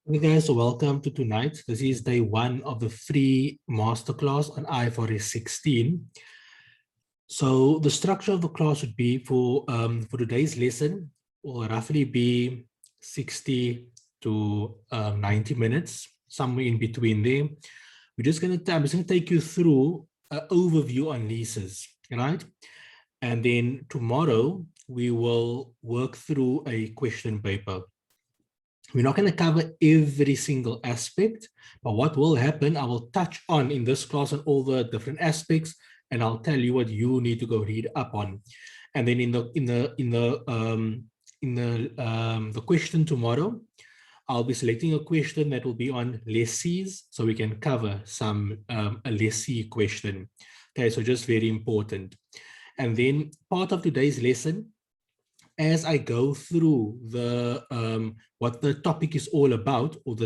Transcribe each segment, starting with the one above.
Hey guys, so welcome to tonight. This is day one of the free masterclass on IFRS 16. So the structure of the class would be for today's lesson will roughly be 60 to 90 minutes, somewhere in between there. I'm just gonna take you through an overview on leases, right? And then tomorrow we will work through a question paper. We're not going to cover every single aspect, but what will happen, I will touch on in this class on all the different aspects, and I'll tell you what you need to go read up on. And then the question tomorrow, I'll be selecting a question that will be on lessees, so we can cover a lessee question. Okay, so just very important. And then part of today's lesson, as I go through what the topic is all about, or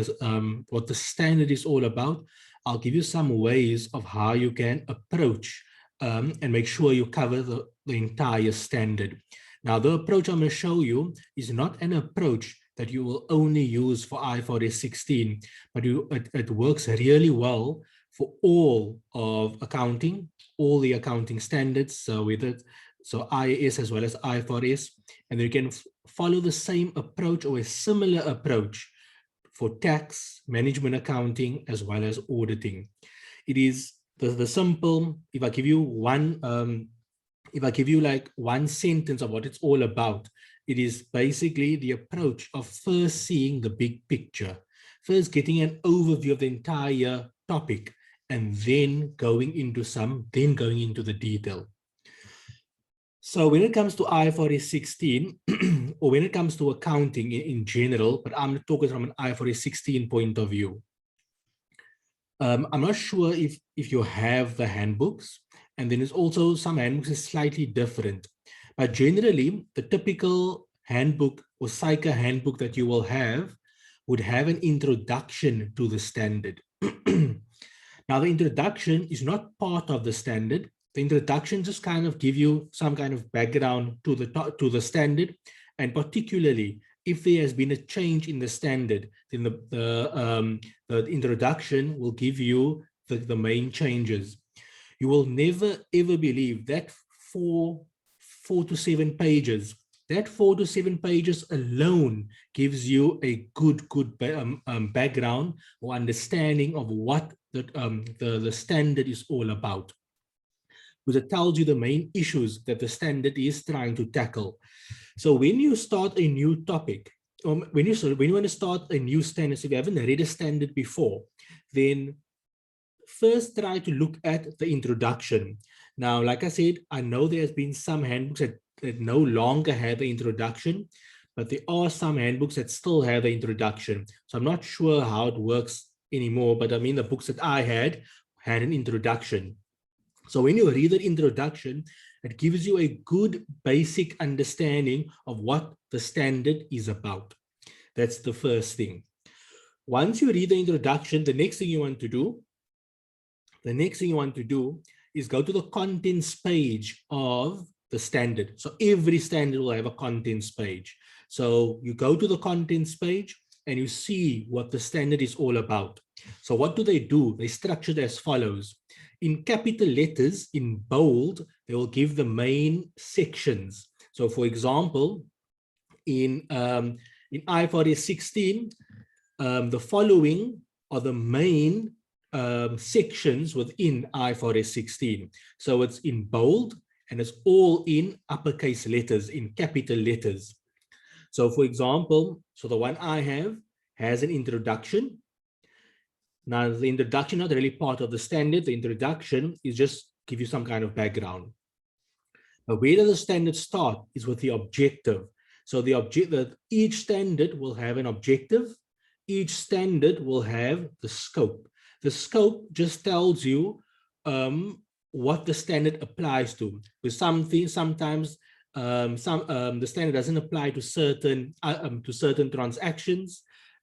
what the standard is all about, I'll give you some ways of how you can approach and make sure you cover the entire standard. Now, the approach I'm going to show you is not an approach that you will only use for IFRS 16, but it works really well for all of accounting, all the accounting standards, so IAS as well as IFRS, and you can follow the same approach or a similar approach for tax, management accounting, as well as auditing. It is the simple, if I give you like one sentence of what it's all about, it is basically the approach of first seeing the big picture, first getting an overview of the entire topic, and then going into the detail. So when it comes to IFRS 16, or when it comes to accounting in general, but I'm talking from an IFRS 16 point of view, I'm not sure if you have the handbooks, and then there's also some handbooks is slightly different. But generally, the typical handbook or SICA handbook that you will have would have an introduction to the standard. Now, the introduction is not part of the standard. The introduction just kind of give you some kind of background to the standard, and particularly if there has been a change in the standard, then the introduction will give you the main changes. You will never ever believe that four to 7 pages. That 4 to 7 pages alone gives you a good background or understanding of what the standard is all about, because it tells you the main issues that the standard is trying to tackle. So when you start a new topic, when you want to start a new standard, so if you haven't read a standard before, then first try to look at the introduction. Now, like I said, I know there's been some handbooks that no longer have the introduction, but there are some handbooks that still have the introduction. So I'm not sure how it works anymore, but I mean, the books that I had an introduction. So when you read the introduction, it gives you a good basic understanding of what the standard is about. That's the first thing. Once you read the introduction, the next thing you want to do is go to the contents page of the standard. So every standard will have a contents page. So you go to the contents page and you see what the standard is all about. So what do? They structure it as follows. In capital letters, in bold, they will give the main sections. So for example, in IFRS 16, the following are the main sections within IFRS 16. So it's in bold and it's all in uppercase letters, in capital letters. So for example, so the one I have has an introduction. Now the introduction not really part of the standard. The introduction is just give you some kind of background. But where does the standard start is with the objective. So each standard will have an objective. Each standard will have the scope. The scope just tells you what the standard applies to. With sometimes the standard doesn't apply to certain transactions,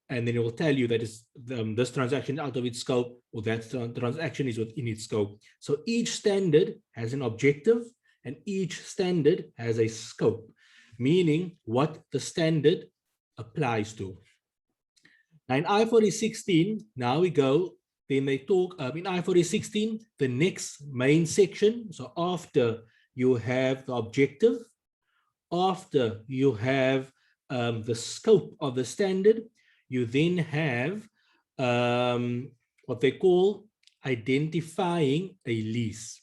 and then it will tell you that this transaction out of its scope, or that transaction is within its scope. So each standard has an objective, and each standard has a scope, meaning what the standard applies to. Now in IFRS 16, now we go, then they talk in IFRS 16, the next main section. So after you have the objective, after you have the scope of the standard, you then have what they call identifying a lease.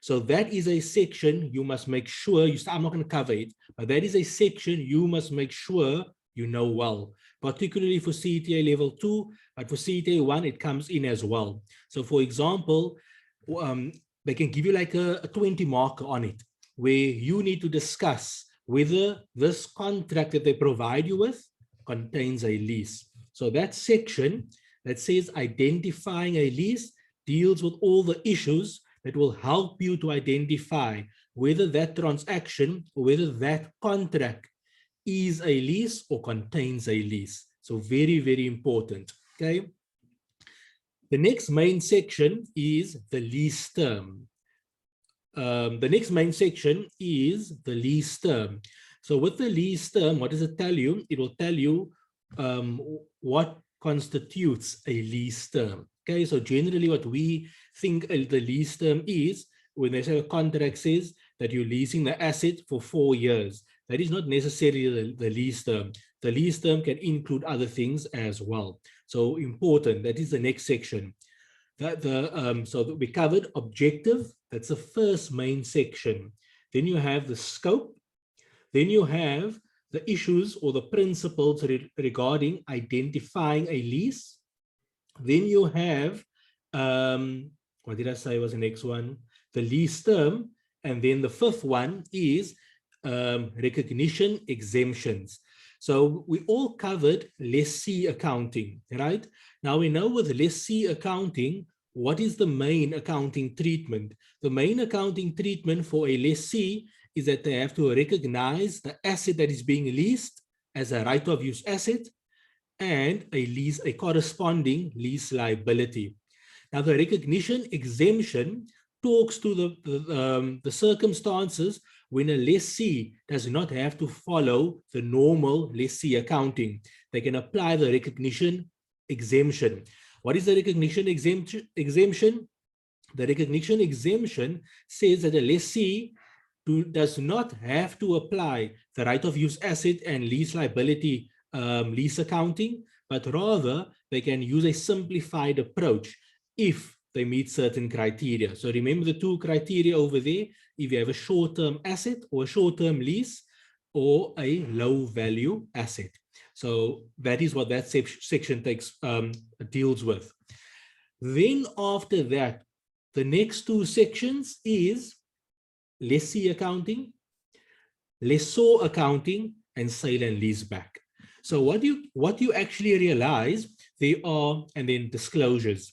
So that is a section you must make sure, I'm not going to cover it, but that is a section you must make sure you know well, particularly for CTA level 2, but for CTA 1, it comes in as well. So for example, they can give you like a 20 marker on it, where you need to discuss whether this contract that they provide you with contains a lease. So that section that says identifying a lease deals with all the issues that will help you to identify whether that transaction or whether that contract is a lease or contains a lease. So very, very important, okay? The next main section is the lease term. The next main section is the lease term. So with the lease term, what does it tell you? It will tell you what constitutes a lease term. Okay, so generally what we think the lease term is, when they say a contract says that you're leasing the asset for 4 years, that is not necessarily the lease term. The lease term can include other things as well. So important, that is the next section. So we covered objective, that's the first main section. Then you have the scope. Then you have the issues or the principles regarding identifying a lease. Then you have, what did I say was the next one? The lease term. And then the fifth one is recognition exemptions. So we all covered lessee accounting, right? Now we know with lessee accounting, what is the main accounting treatment? The main accounting treatment for a lessee is that they have to recognize the asset that is being leased as a right of use asset and a corresponding lease liability. Now the recognition exemption talks to the circumstances when a lessee does not have to follow the normal lessee accounting. They can apply the recognition exemption. What is the recognition exemption? The recognition exemption says that a lessee does not have to apply the right of use asset and lease liability lease accounting, but rather they can use a simplified approach if they meet certain criteria. So remember the two criteria over there, if you have a short-term asset or a short-term lease or a low-value asset. So that is what that section deals with. Then after that, the next two sections is lessee accounting, lessor accounting, and sale and lease back. So what you actually realize, they are, and then disclosures.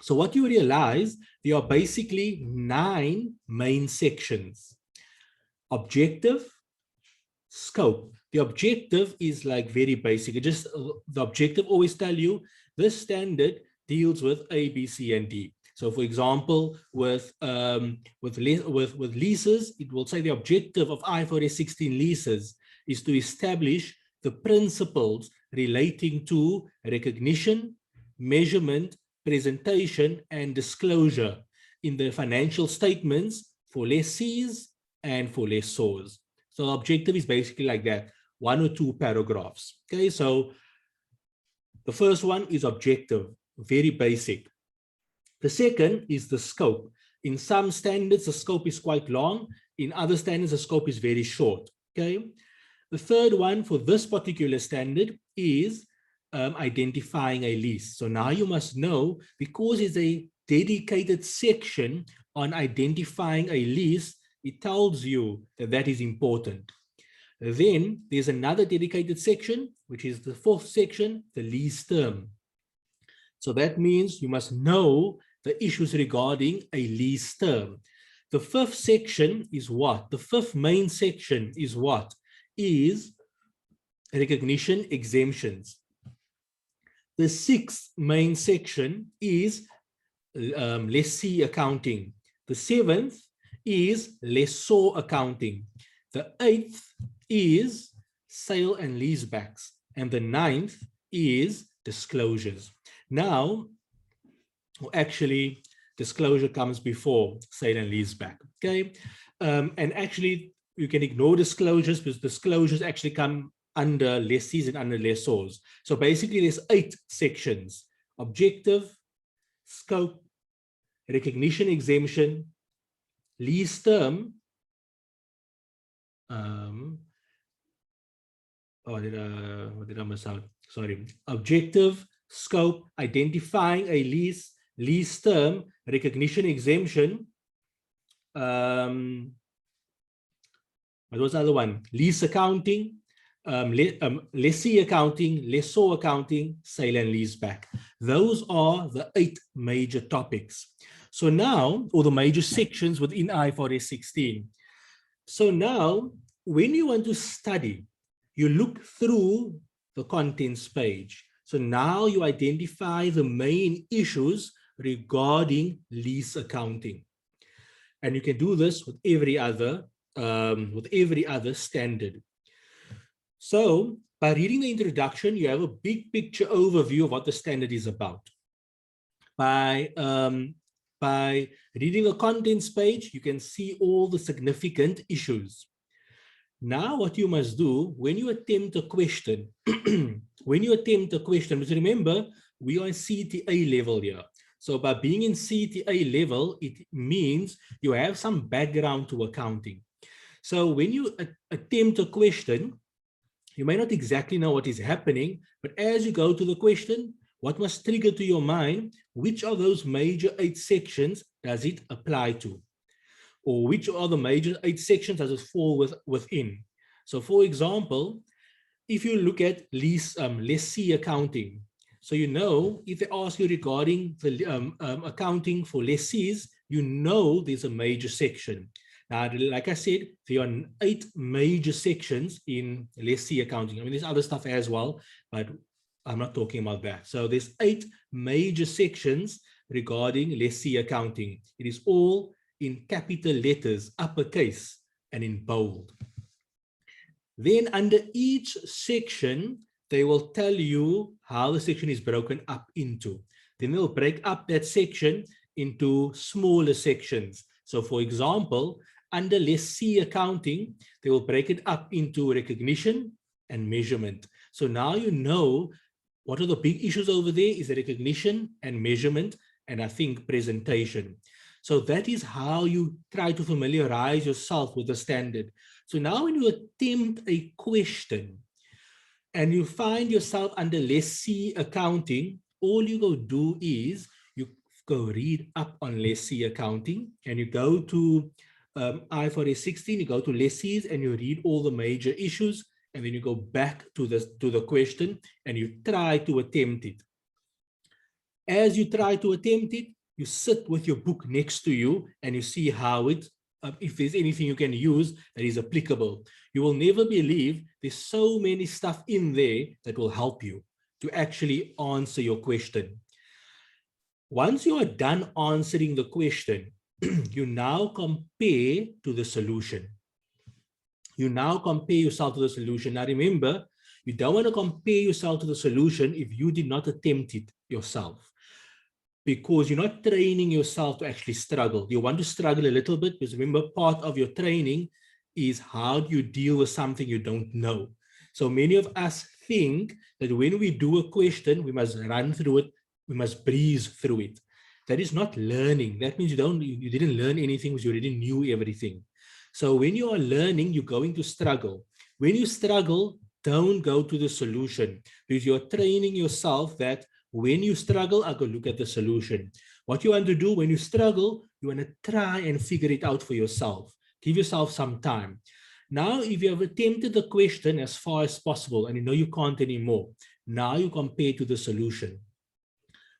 So what you realize, there are basically 9 main sections. Objective, scope. The objective is like very basic. It just, the objective always tell you this standard deals with A, B, C, and D. So for example, with leases, it will say the objective of IFRS 16 leases is to establish the principles relating to recognition, measurement, presentation, and disclosure in the financial statements for lessees and for lessors. So the objective is basically like that, 1 or 2 paragraphs. Okay, so the first one is objective, very basic. The second is the scope. In some standards, the scope is quite long. In other standards, the scope is very short. Okay. The third one for this particular standard is identifying a lease. So now you must know, because it's a dedicated section on identifying a lease, it tells you that that is important. Then there's another dedicated section, which is the 4th section, the lease term. So that means you must know the issues regarding a lease term. The 5th section is what? The 5th main section is what? Is recognition exemptions. The 6th main section is lessee accounting. The 7th is lessor accounting. The 8th is sale and leasebacks. And the 9th is disclosures. Now, actually, disclosure comes before sale and leaseback. Okay, and actually, you can ignore disclosures because disclosures actually come under lessees and under lessors. So basically, there's 8 sections: objective, scope, recognition exemption, lease term. What did I miss out? Sorry. Objective, scope, identifying a lease, lease term, recognition exemption. What was the other one? Lease accounting, lessee accounting, lessor accounting, sale and leaseback. Those are the 8 major topics. So now, or the major sections within IFRS 16. So now, when you want to study, you look through the contents page. So now you identify the main issues regarding lease accounting. And you can do this with every other standard. So by reading the introduction, you have a big picture overview of what the standard is about. By reading the contents page, you can see all the significant issues. Now, what you must do when you attempt a question, because remember, we are in CTA level here. So by being in CTA level, it means you have some background to accounting. So when you attempt a question, you may not exactly know what is happening, but as you go to the question, what must trigger to your mind, which of those major 8 sections does it apply to? Or which are the major 8 sections does it fall within? So for example, if you look at lessee accounting, so you know, if they ask you regarding the accounting for lessees, you know there's a major section. Now, like I said, there are 8 major sections in lessee accounting. I mean, there's other stuff as well, but I'm not talking about that. So there's 8 major sections regarding lessee accounting. It is all in capital letters, uppercase, and in bold. Then under each section, they will tell you how the section is broken up into. Then they'll break up that section into smaller sections. So for example, under lessee accounting, they will break it up into recognition and measurement. So now you know what are the big issues over there is the recognition and measurement, and I think presentation. So that is how you try to familiarize yourself with the standard. So now when you attempt a question and you find yourself under lessee accounting, all you go do is you go read up on lessee accounting and you go to IFRS 16, you go to lessees and you read all the major issues, and then you go back to the question and you try to attempt it. As you try to attempt it, you sit with your book next to you and you see how it, if there's anything you can use that is applicable. You will never believe there's so many stuff in there that will help you to actually answer your question. Once you are done answering the question, you now compare to the solution. You now compare yourself to the solution. Now remember, you don't want to compare yourself to the solution if you did not attempt it yourself, because you're not training yourself to actually struggle. You want to struggle a little bit, because remember, part of your training is how do you deal with something you don't know. So many of us think that when we do a question, we must run through it, we must breeze through it. That is not learning. That means you didn't learn anything because you already knew everything. So when you are learning, you're going to struggle. When you struggle, don't go to the solution, because you're training yourself that when you struggle, I go look at the solution. What you want to do when you struggle, you want to try and figure it out for yourself. Give yourself some time. Now, if you have attempted the question as far as possible and you know you can't anymore, now you compare to the solution.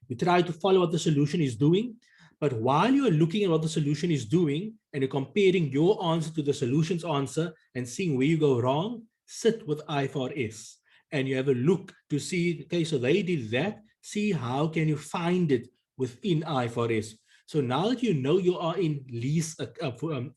You try to follow what the solution is doing, but while you are looking at what the solution is doing and you're comparing your answer to the solution's answer and seeing where you go wrong, sit with IFRS and you have a look to see, okay, so they did that. See how can you find it within IFRS. So now that you know you are in lease,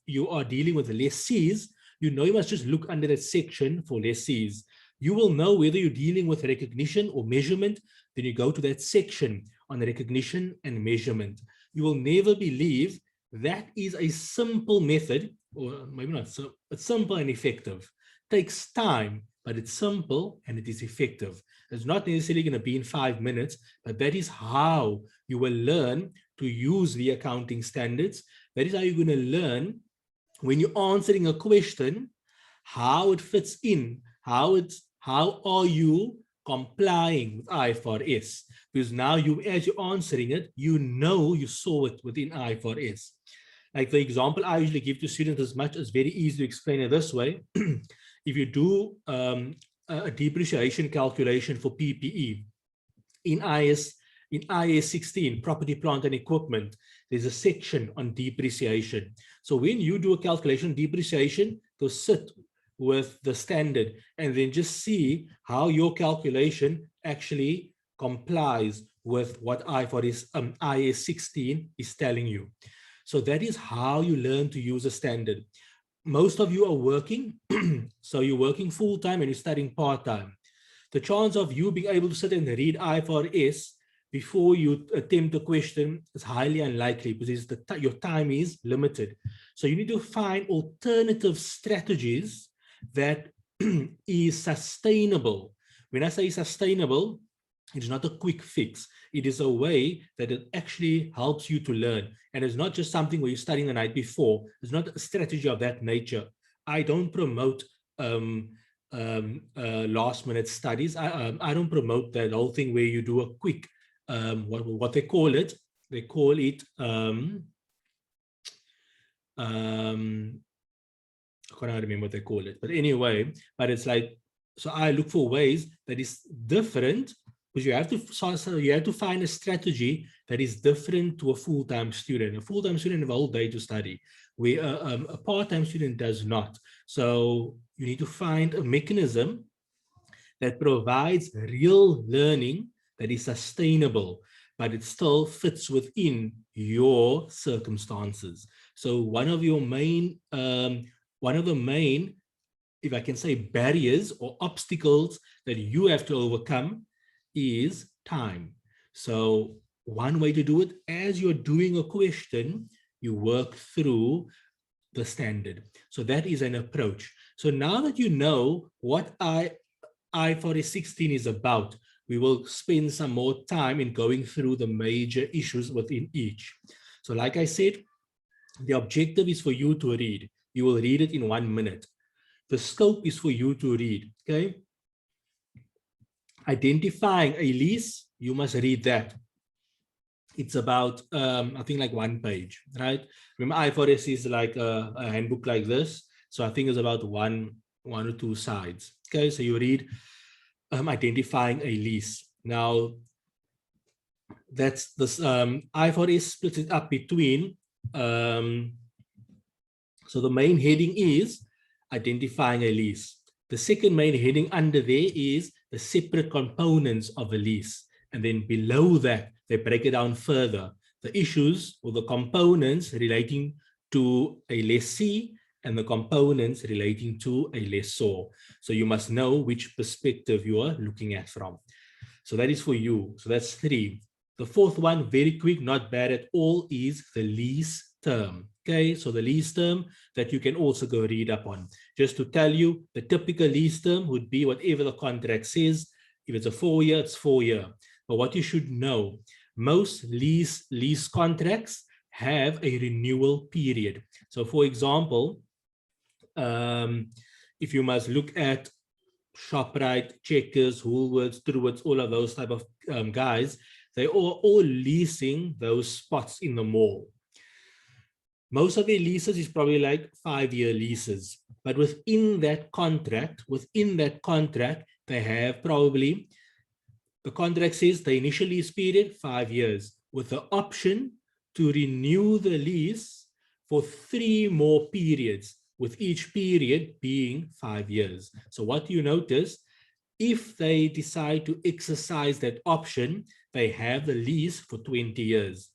you are dealing with lessees, you know you must just look under that section for lessees. You will know whether you're dealing with recognition or measurement. Then you go to that section on recognition and measurement. You will never believe that is a simple method, or maybe not so, it's simple and effective. Takes time, but it's simple and it is effective. It's not necessarily going to be in 5 minutes, but that is how you will learn to use the accounting standards. That is how you're going to learn when you're answering a question, how it fits in, how are you complying with IFRS? Because now you, as you're answering it, you know you saw it within IFRS. Like the example I usually give to students, as much as very easy to explain it this way. If you do a depreciation calculation for PPE in IAS 16, property, plant and equipment, there's a section on depreciation. So when you do a calculation depreciation, to sit with the standard and then just see how your calculation actually complies with what IFRS IAS 16 is telling you. So that is how you learn to use a standard. Most of you are working, so you're working full-time and you're studying part-time. The chance of you being able to sit and read IFRS before you attempt a question is highly unlikely because your time is limited. So you need to find alternative strategies that is sustainable. When I say sustainable, it's not a quick fix. It is a way that it actually helps you to learn. And it's not just something where you're studying the night before. It's not a strategy of that nature. I don't promote last minute studies. I don't promote that whole thing where you do a quick, what they call it. They call it, I can't remember what they call it. But anyway, but it's like, so I look for ways that is different, because you have to find a strategy that is different to a full-time student. A full-time student has a whole day to study, where a part-time student does not. So you need to find a mechanism that provides real learning that is sustainable, but it still fits within your circumstances. So one of the main, if I can say, barriers or obstacles that you have to overcome is time. So one way to do it, as you're doing a question, you work through the standard. So that is an approach. So now that you know what IFRS 16 is about, we will spend some more time in going through the major issues within each. So like I said, the objective is for you to read. You will read it in 1 minute. The scope is for you to read, okay? Identifying a lease, you must read that. It's about, I think, like 1 page, right? Remember, IFRS is like a handbook like this. So I think it's about one or two sides. Okay, so you read identifying a lease. Now, that's this, IFRS splits it up between, so the main heading is identifying a lease. The second main heading under there is the separate components of a lease. And then below that, they break it down further. The issues or the components relating to a lessee and the components relating to a lessor. So you must know which perspective you are looking at from. So that is for you. So that's 3. The fourth one, very quick, not bad at all, is the lease term. Okay, so the lease term that you can also go read up on. Just to tell you, the typical lease term would be whatever the contract says. If it's a 4-year, it's 4-year. But what you should know, most lease contracts have a renewal period. So for example, if you must look at ShopRite, Checkers, Woolworths, Truworths, all of those type of guys, they are all leasing those spots in the mall. Most of their leases is probably like 5-year leases, but within that contract, they have probably, the contract says the initial lease period, 5 years, with the option to renew the lease for 3 more periods, with each period being 5 years. So what you notice, if they decide to exercise that option, they have the lease for 20 years.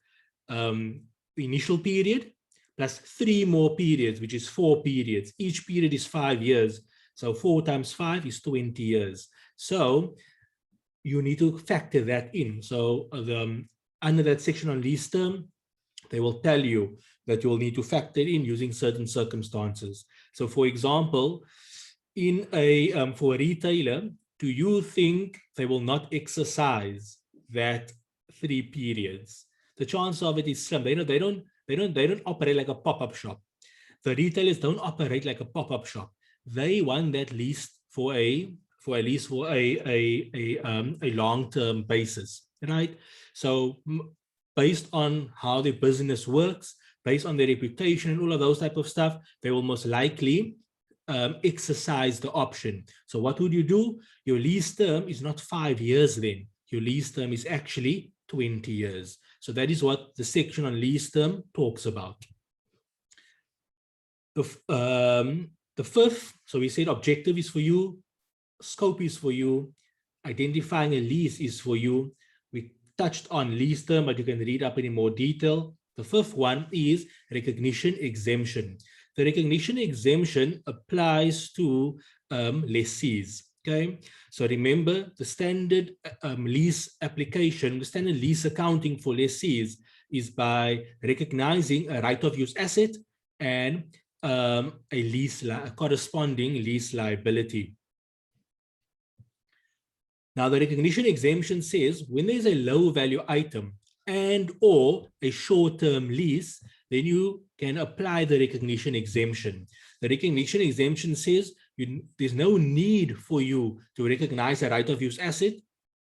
The initial period plus 3 more periods, which is 4 periods. Each period is 5 years. So 4 times 5 is 20 years. So you need to factor that in. So under that section on lease term, they will tell you that you will need to factor in using certain circumstances. So for example, in a for a retailer, do you think they will not exercise that 3 periods? The chance of it is slim. They don't operate like a pop-up shop. The retailers don't operate like a pop-up shop. They want that lease for a long-term basis, right? So based on how their business works, based on their reputation and all of those type of stuff, they will most likely exercise the option. So what would you do? Your lease term is not 5 years then. Your lease term is actually 20 years. So that is what the section on lease term talks about. The fifth, so we said objective is for you, scope is for you, identifying a lease is for you. We touched on lease term, but you can read up in more detail. The fifth one is recognition exemption. The recognition exemption applies to lessees. Okay, so remember the standard lease application, the standard lease accounting for lessees is by recognizing a right of use asset and a corresponding lease liability. Now, the recognition exemption says when there's a low value item and or a short-term lease, then you can apply the recognition exemption. The recognition exemption says there's no need for you to recognize a right of use asset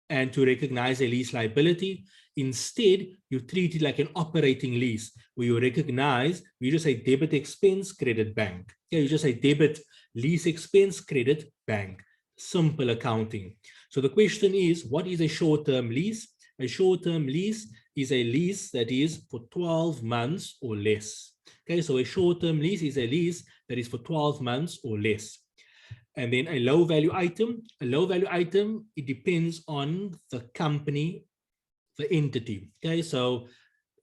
and to recognize a lease liability. Instead, you treat it like an operating lease where you recognize, you just say debit expense, credit bank. Yeah, you just say debit lease expense, credit bank. Simple accounting. So the question is, what is a short-term lease? A short-term lease is a lease that is for 12 months or less. Okay, so a short-term lease is a lease that is for 12 months or less. And then a low-value item, it depends on the company, the entity. Okay, so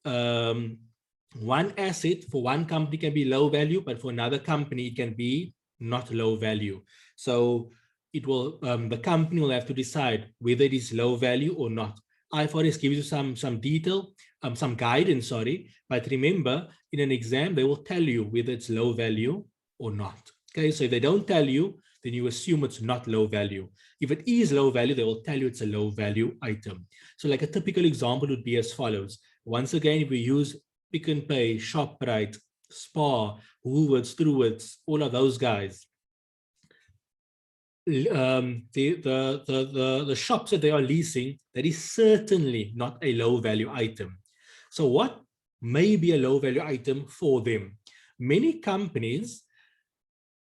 one asset for one company can be low value, but for another company, it can be not low value. So it will, the company will have to decide whether it is low value or not. IFRS gives you some detail, some guidance, sorry, but remember, in an exam, they will tell you whether it's low value or not. Okay, so if they don't tell you, then you assume it's not low value. If it is low value, they will tell you it's a low value item. So like a typical example would be as follows. Once again, if we use Pick n Pay, ShopRite, Spar, Woolworths, Truworths, all of those guys, the shops that they are leasing, that is certainly not a low value item. So what may be a low value item for them? Many companies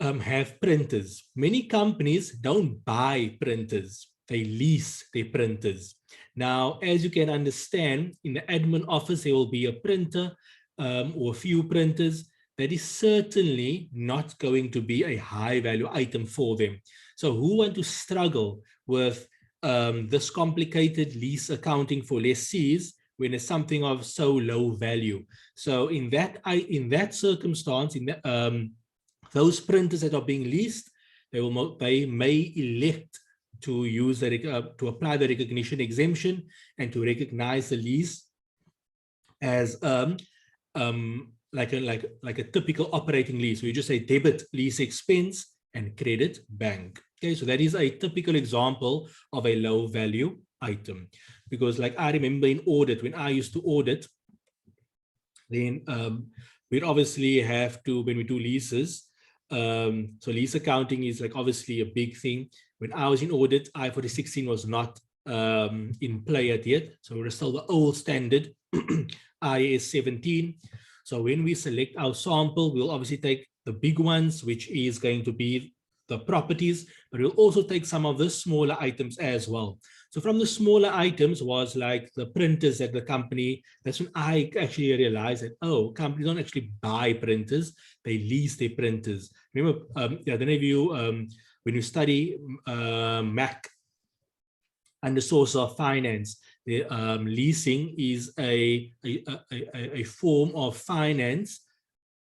have printers. Many companies don't buy printers. They lease their printers. Now, as you can understand, in the admin office, there will be a printer or a few printers. That is certainly not going to be a high value item for them. So who want to struggle with this complicated lease accounting for lessees when it's something of so low value? So in that circumstance, those printers that are being leased, they may elect to use to apply the recognition exemption and to recognize the lease as like a typical operating lease. We just say debit lease expense and credit bank. Okay, so that is a typical example of a low value item. Because like I remember in audit, when I used to audit, then we'd obviously have to, when we do leases, so lease accounting is like obviously a big thing. When I was in audit, IFRS 16 was not in play yet. So we're still the old standard, IAS 17. So when we select our sample, we'll obviously take the big ones, which is going to be the properties, but we'll also take some of the smaller items as well. So from the smaller items was like the printers at the company. That's when I actually realized that, oh, companies don't actually buy printers, they lease their printers. Remember, I don't know if you, when you study MAC under source of finance, the leasing is a form of finance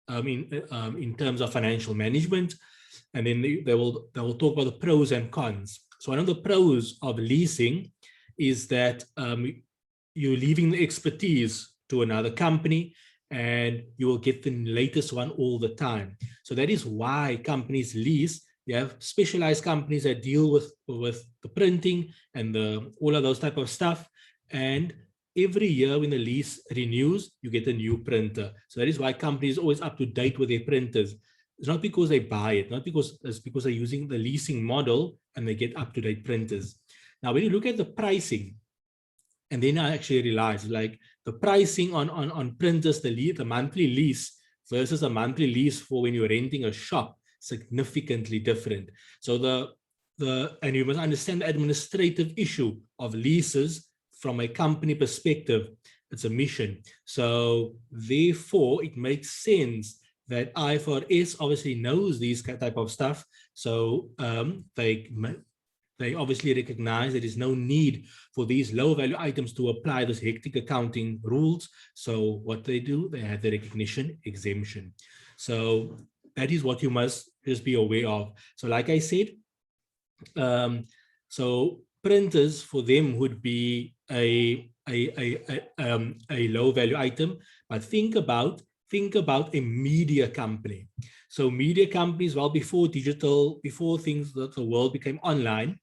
in terms of financial management. And then they will talk about the pros and cons. So one of the pros of leasing is that you're leaving the expertise to another company, and you will get the latest one all the time. So that is why companies lease. You have specialized companies that deal with the printing and all of those type of stuff. And every year when the lease renews, you get a new printer. So that is why companies are always up to date with their printers. It's not because they buy it, it's because they're using the leasing model and they get up to date printers. Now, when you look at the pricing, and then I actually realized like the pricing on printers, the monthly lease versus a monthly lease for when you're renting a shop, significantly different. So and you must understand the administrative issue of leases from a company perspective. It's a mission. So therefore, it makes sense that IFRS obviously knows these type of stuff. So they obviously recognize there is no need for these low value items to apply this hectic accounting rules. So what they do, they have the recognition exemption. So that is what you must just be aware of. So like I said, so printers for them would be a low value item, but think about a media company. So media companies, well, before things, the world became online,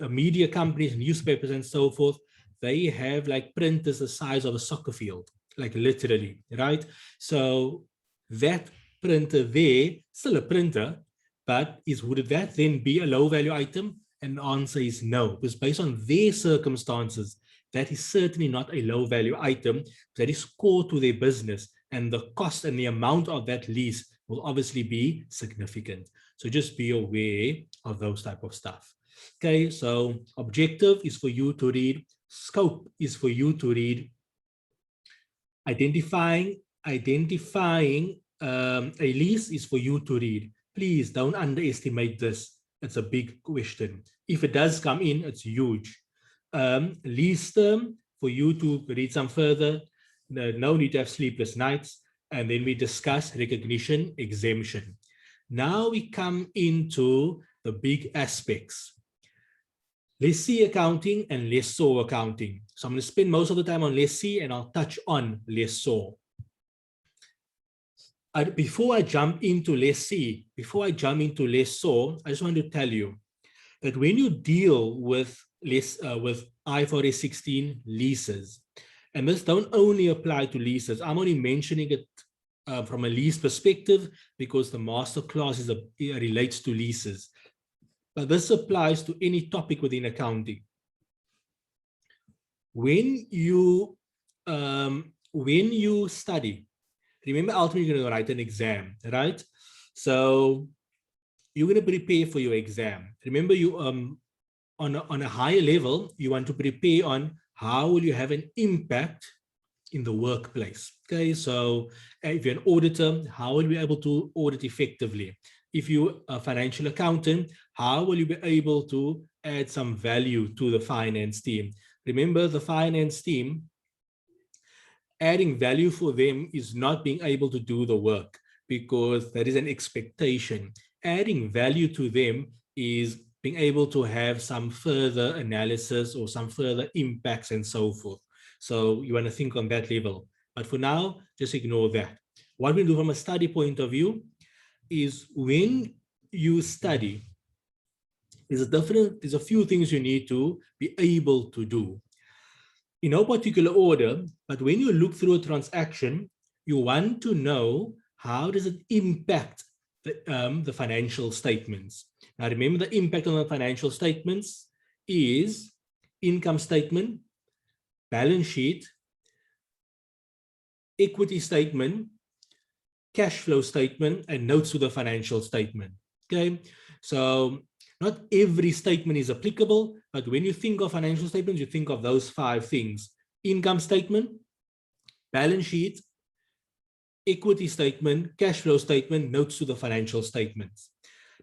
media companies, newspapers and so forth, they have like printers the size of a soccer field, like literally, right? So that printer there, still a printer, but would that then be a low value item? And the answer is no, because based on their circumstances, that is certainly not a low value item. That is core to their business, and the cost and the amount of that lease will obviously be significant. So just be aware of those type of stuff. Okay, so objective is for you to read. Scope is for you to read. Identifying a lease is for you to read. Please don't underestimate this. It's a big question. If it does come in, it's huge. Lease term for you to read some further. No need to have sleepless nights. And then we discuss recognition exemption. Now we come into the big aspects. Lessee accounting and lessor accounting. So I'm going to spend most of the time on lessee, and I'll touch on lessor. Before I jump into lessee, I just want to tell you that when you deal with IFRS 16 leases, and this don't only apply to leases, I'm only mentioning it from a lease perspective because the masterclass relates to leases. But this applies to any topic within accounting. When you study, remember ultimately you're going to write an exam, right? So you're going to prepare for your exam. Remember, you on a higher level, you want to prepare on how will you have an impact in the workplace. Okay, so if you're an auditor, how will you be able to audit effectively? If you're a financial accountant, how will you be able to add some value to the finance team? Remember, the finance team, adding value for them is not being able to do the work because there is an expectation. Adding value to them is being able to have some further analysis or some further impacts and so forth. So you want to think on that level. But for now, just ignore that. What we do from a study point of view is when you study, there's a few things you need to be able to do. In no particular order, but when you look through a transaction, you want to know how does it impact the financial statements. Now remember, the impact on the financial statements is income statement, balance sheet, equity statement, cash flow statement, and notes to the financial statement. Okay, so not every statement is applicable, but when you think of financial statements, you think of those 5 things: income statement, balance sheet, equity statement, cash flow statement, notes to the financial statements.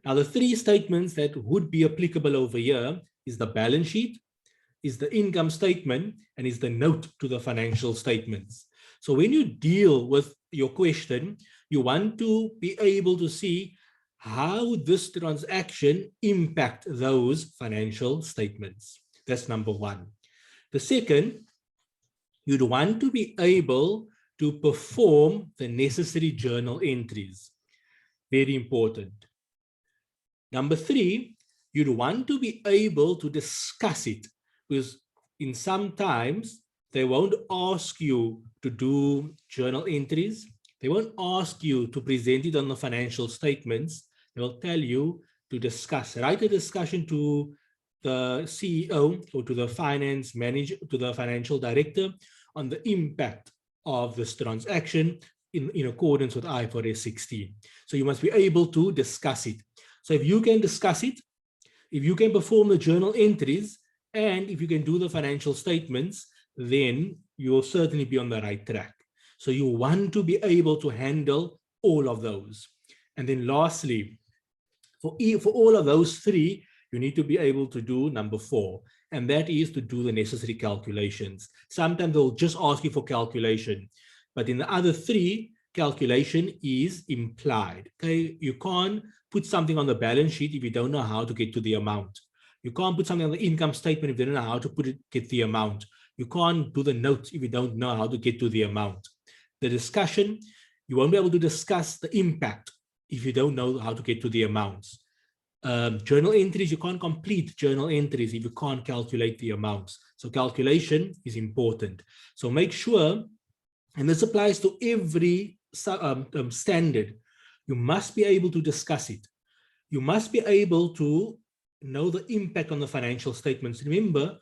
Now, the 3 statements that would be applicable over here is the balance sheet, is the income statement, and is the note to the financial statements. So when you deal with your question, You want to be able to see how this transaction impact those financial statements. That's number one. The second, you'd want to be able to perform the necessary journal entries. Very important. Number three, you'd want to be able to discuss it, because in sometimes they won't ask you to do journal entries. They won't ask you to present it on the financial statements. They will tell you to discuss. Write a discussion to the CEO or to the finance manager, to the financial director on the impact of this transaction in accordance with IFRS 16. So you must be able to discuss it. So if you can discuss it, if you can perform the journal entries, and if you can do the financial statements, then you will certainly be on the right track. So you want to be able to handle all of those. And then lastly, for all of those three, you need to be able to do number four, and that is to do the necessary calculations. Sometimes they'll just ask you for calculation, but in the other three, calculation is implied. Okay, you can't put something on the balance sheet if you don't know how to get to the amount. You can't put something on the income statement if you don't know how to get the amount. You can't do the notes if you don't know how to get to the amount. The discussion, you won't be able to discuss the impact if you don't know how to get to the amounts. Journal entries, you can't complete journal entries if you can't calculate the amounts. So calculation is important. So make sure, and this applies to every standard, you must be able to discuss it. You must be able to know the impact on the financial statements. Remember,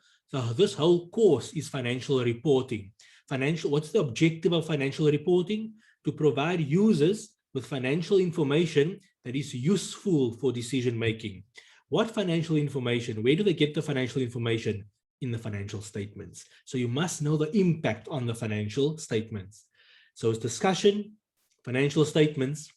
this whole course is financial reporting. What's the objective of financial reporting? To provide users with financial information that is useful for decision making. What financial information? Where do they get the financial information? In the financial statements. So you must know the impact on the financial statements. So it's discussion, financial statements,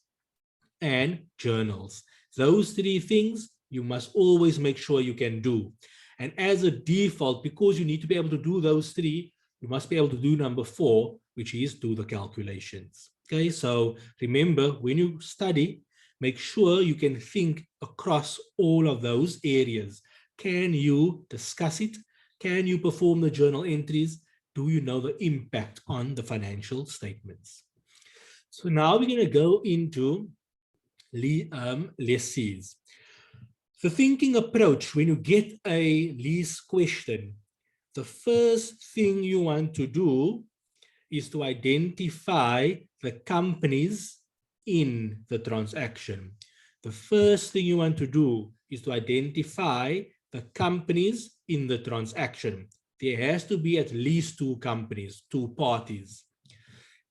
and journals. Those three things you must always make sure you can do. And as a default, because you need to be able to do those three, you must be able to do number four, which is do the calculations. Okay, so remember, when you study, make sure you can think across all of those areas. Can you discuss it? Can you perform the journal entries? Do you know the impact on the financial statements? So now we're going to go into lessees. The thinking approach, when you get a lease question, the first thing you want to do is to identify the companies in the transaction. The first thing you want to do is to identify the companies in the transaction. There has to be at least two companies, two parties.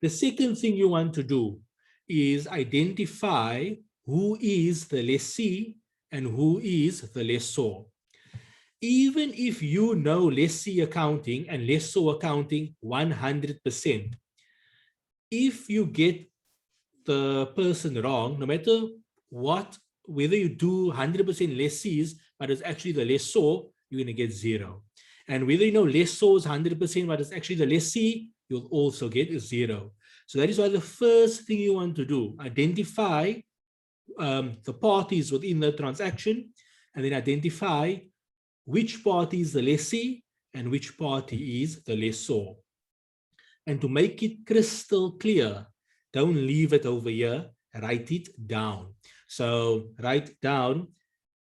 The second thing you want to do is identify who is the lessee and who is the lessor. Even if you know lessee accounting and lessor accounting 100%, if you get the person wrong, no matter what, whether you do 100% lessees, but it's actually the lessor, you're going to get 0. And whether you know lessor is 100%, but it's actually the lessee, you'll also get a 0. So that is why the first thing you want to do, identify the parties within the transaction, and then identify which party is the lessee and which party is the lessor. And to make it crystal clear, don't leave it over here, write it down. So write down,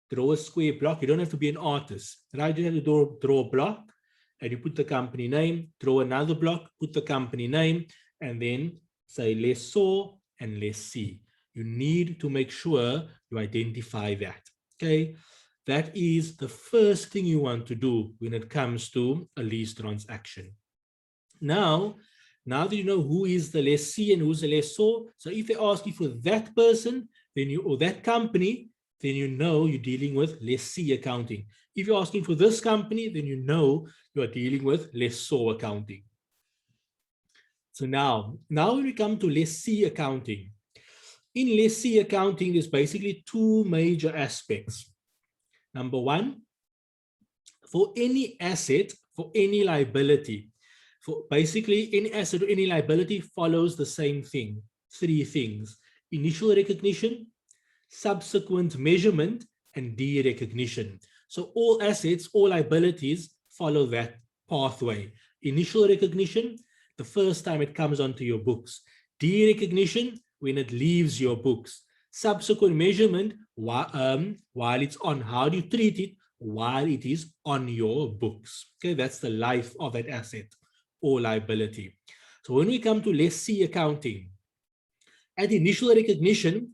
draw a square block. You don't have to be an artist. Right? You have to draw a block, and you put the company name, draw another block, put the company name, and then say lessor and lessee. You need to make sure you identify that. Okay, that is the first thing you want to do when it comes to a lease transaction. Now that you know who is the lessee and who's the lessor, so if they ask you for that person, then or that company, then you know you're dealing with lessee accounting. If you're asking for this company, then you know you are dealing with lessor accounting. So now when we come to lessee accounting, in lessee accounting, there's basically two major aspects. Number one, for any asset, for any liability, for basically any asset or any liability follows the same thing. three things: initial recognition, subsequent measurement, and derecognition. So all assets, all liabilities follow that pathway. Initial recognition, the first time it comes onto your books. Derecognition, when it leaves your books. Subsequent measurement, while it's on, how do you treat it while it is on your books? Okay, that's the life of that asset or liability. So when we come to lessee accounting, at initial recognition,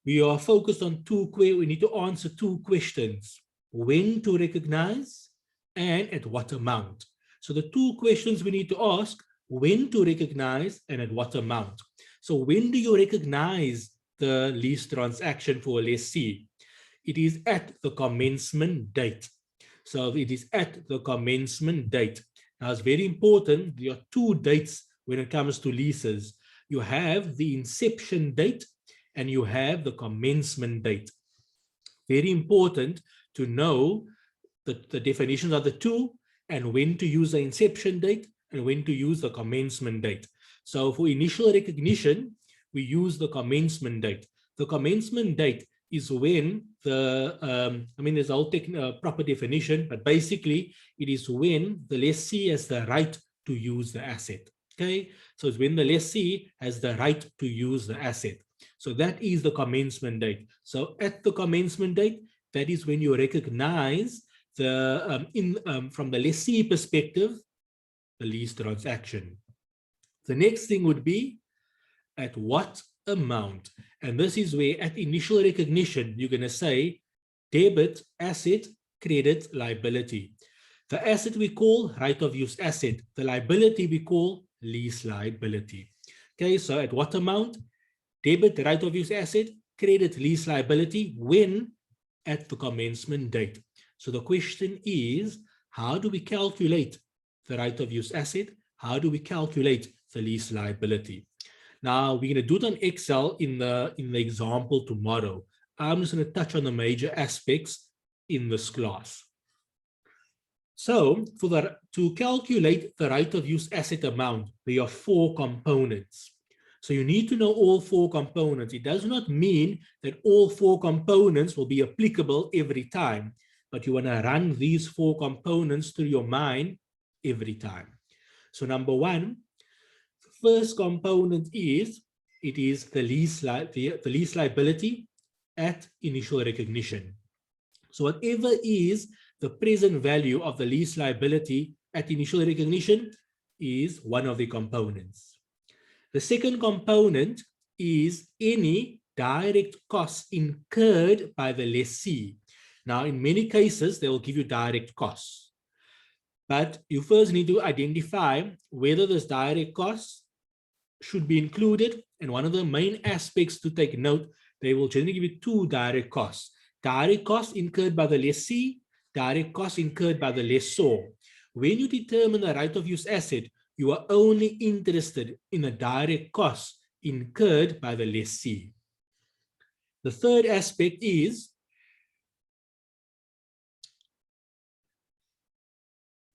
we are focused on we need to answer two questions: when to recognize and at what amount. So the two questions we need to ask: when to recognize and at what amount. So when do you recognize the lease transaction for a lessee? It is at the commencement date. So it is at the commencement date. Now it's very important, there are two dates when it comes to leases. You have the inception date and you have the commencement date. Very important to know the definitions of the two and when to use the inception date and when to use the commencement date. So for initial recognition, we use the commencement date. The commencement date is when there's a whole proper definition, but basically it is when the lessee has the right to use the asset. Okay, so it's when the lessee has the right to use the asset. So that is the commencement date. So at the commencement date, that is when you recognize the from the lessee perspective, the lease transaction. The next thing would be at what amount. And this is where at initial recognition, you're going to say debit asset, credit liability. The asset we call right of use asset. The liability we call lease liability. Okay, so at what amount? Debit right of use asset, credit lease liability. When? At the commencement date. So the question is, how do we calculate the right of use asset? How do we calculate the lease liability? Now we're going to do it on Excel in the example tomorrow. I'm just going to touch on the major aspects in this class. So to calculate the right of use asset amount, there are four components. So you need to know all four components. It does not mean that all four components will be applicable every time, but you want to run these four components through your mind every time. So number one, the first component is, it is the lease liability at initial recognition. So whatever is the present value of the lease liability at initial recognition is one of the components. The second component is any direct costs incurred by the lessee. Now, in many cases, they will give you direct costs. But you first need to identify whether this direct costs should be included. And one of the main aspects to take note, they will generally give you two direct costs. Direct costs incurred by the lessee, direct costs incurred by the lessor. When you determine the right of use asset, you are only interested in the direct costs incurred by the lessee. The third aspect is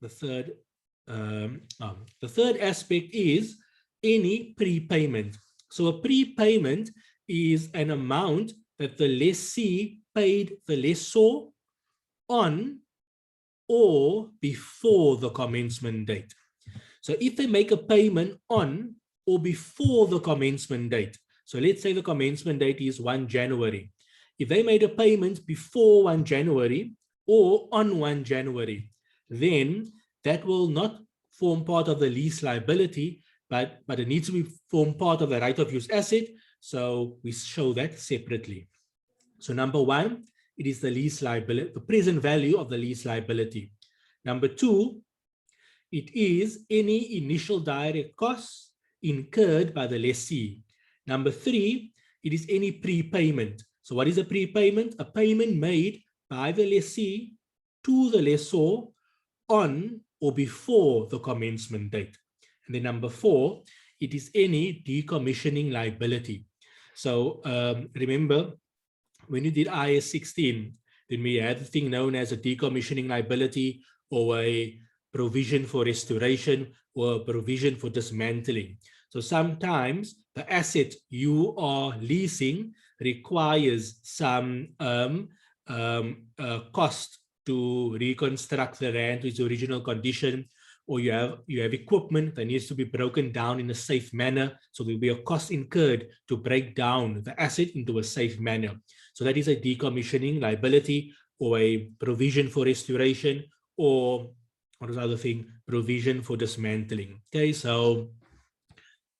the third aspect is any prepayment. So a prepayment is an amount that the lessee paid the lessor on or before the commencement date. So if they make a payment on or before the commencement date, so let's say the commencement date is 1 January. If they made a payment before 1 January or on 1 January, then that will not form part of the lease liability, but it needs to form part of the right of use asset. So we show that separately. So number one, it is the lease liability, the present value of the lease liability. Number two, it is any initial direct costs incurred by the lessee. Number three, it is any prepayment. So what is a prepayment? A payment made by the lessee to the lessor on or before the commencement date. And then number four, it is any decommissioning liability. So remember, when you did IAS 16, then we had the thing known as a decommissioning liability, or a provision for restoration, or a provision for dismantling. So sometimes the asset you are leasing requires some cost to reconstruct the rand to its original condition, or you have equipment that needs to be broken down in a safe manner. So there'll be a cost incurred to break down the asset into a safe manner. So that is a decommissioning liability, or a provision for restoration, or what was the other thing? Provision for dismantling. Okay, so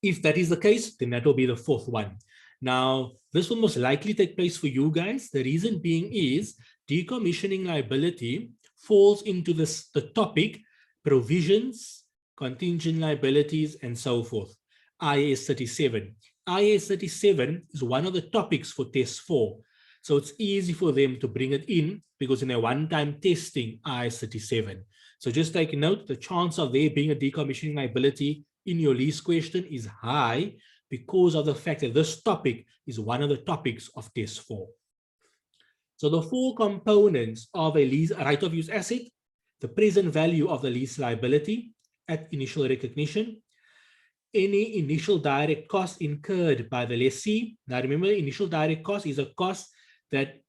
if that is the case, then that will be the fourth one. Now, this will most likely take place for you guys. The reason being is decommissioning liability falls into the topic provisions, contingent liabilities, and so forth. IAS 37. IAS 37 is one of the topics for test 4. So it's easy for them to bring it in because in a one-time testing, IAS 37. So just take note, the chance of there being a decommissioning liability in your lease question is high because of the fact that this topic is one of the topics of test 4. So the 4 components of a lease right of use asset: the present value of the lease liability at initial recognition, any initial direct cost incurred by the lessee. Now remember, initial direct cost is a cost that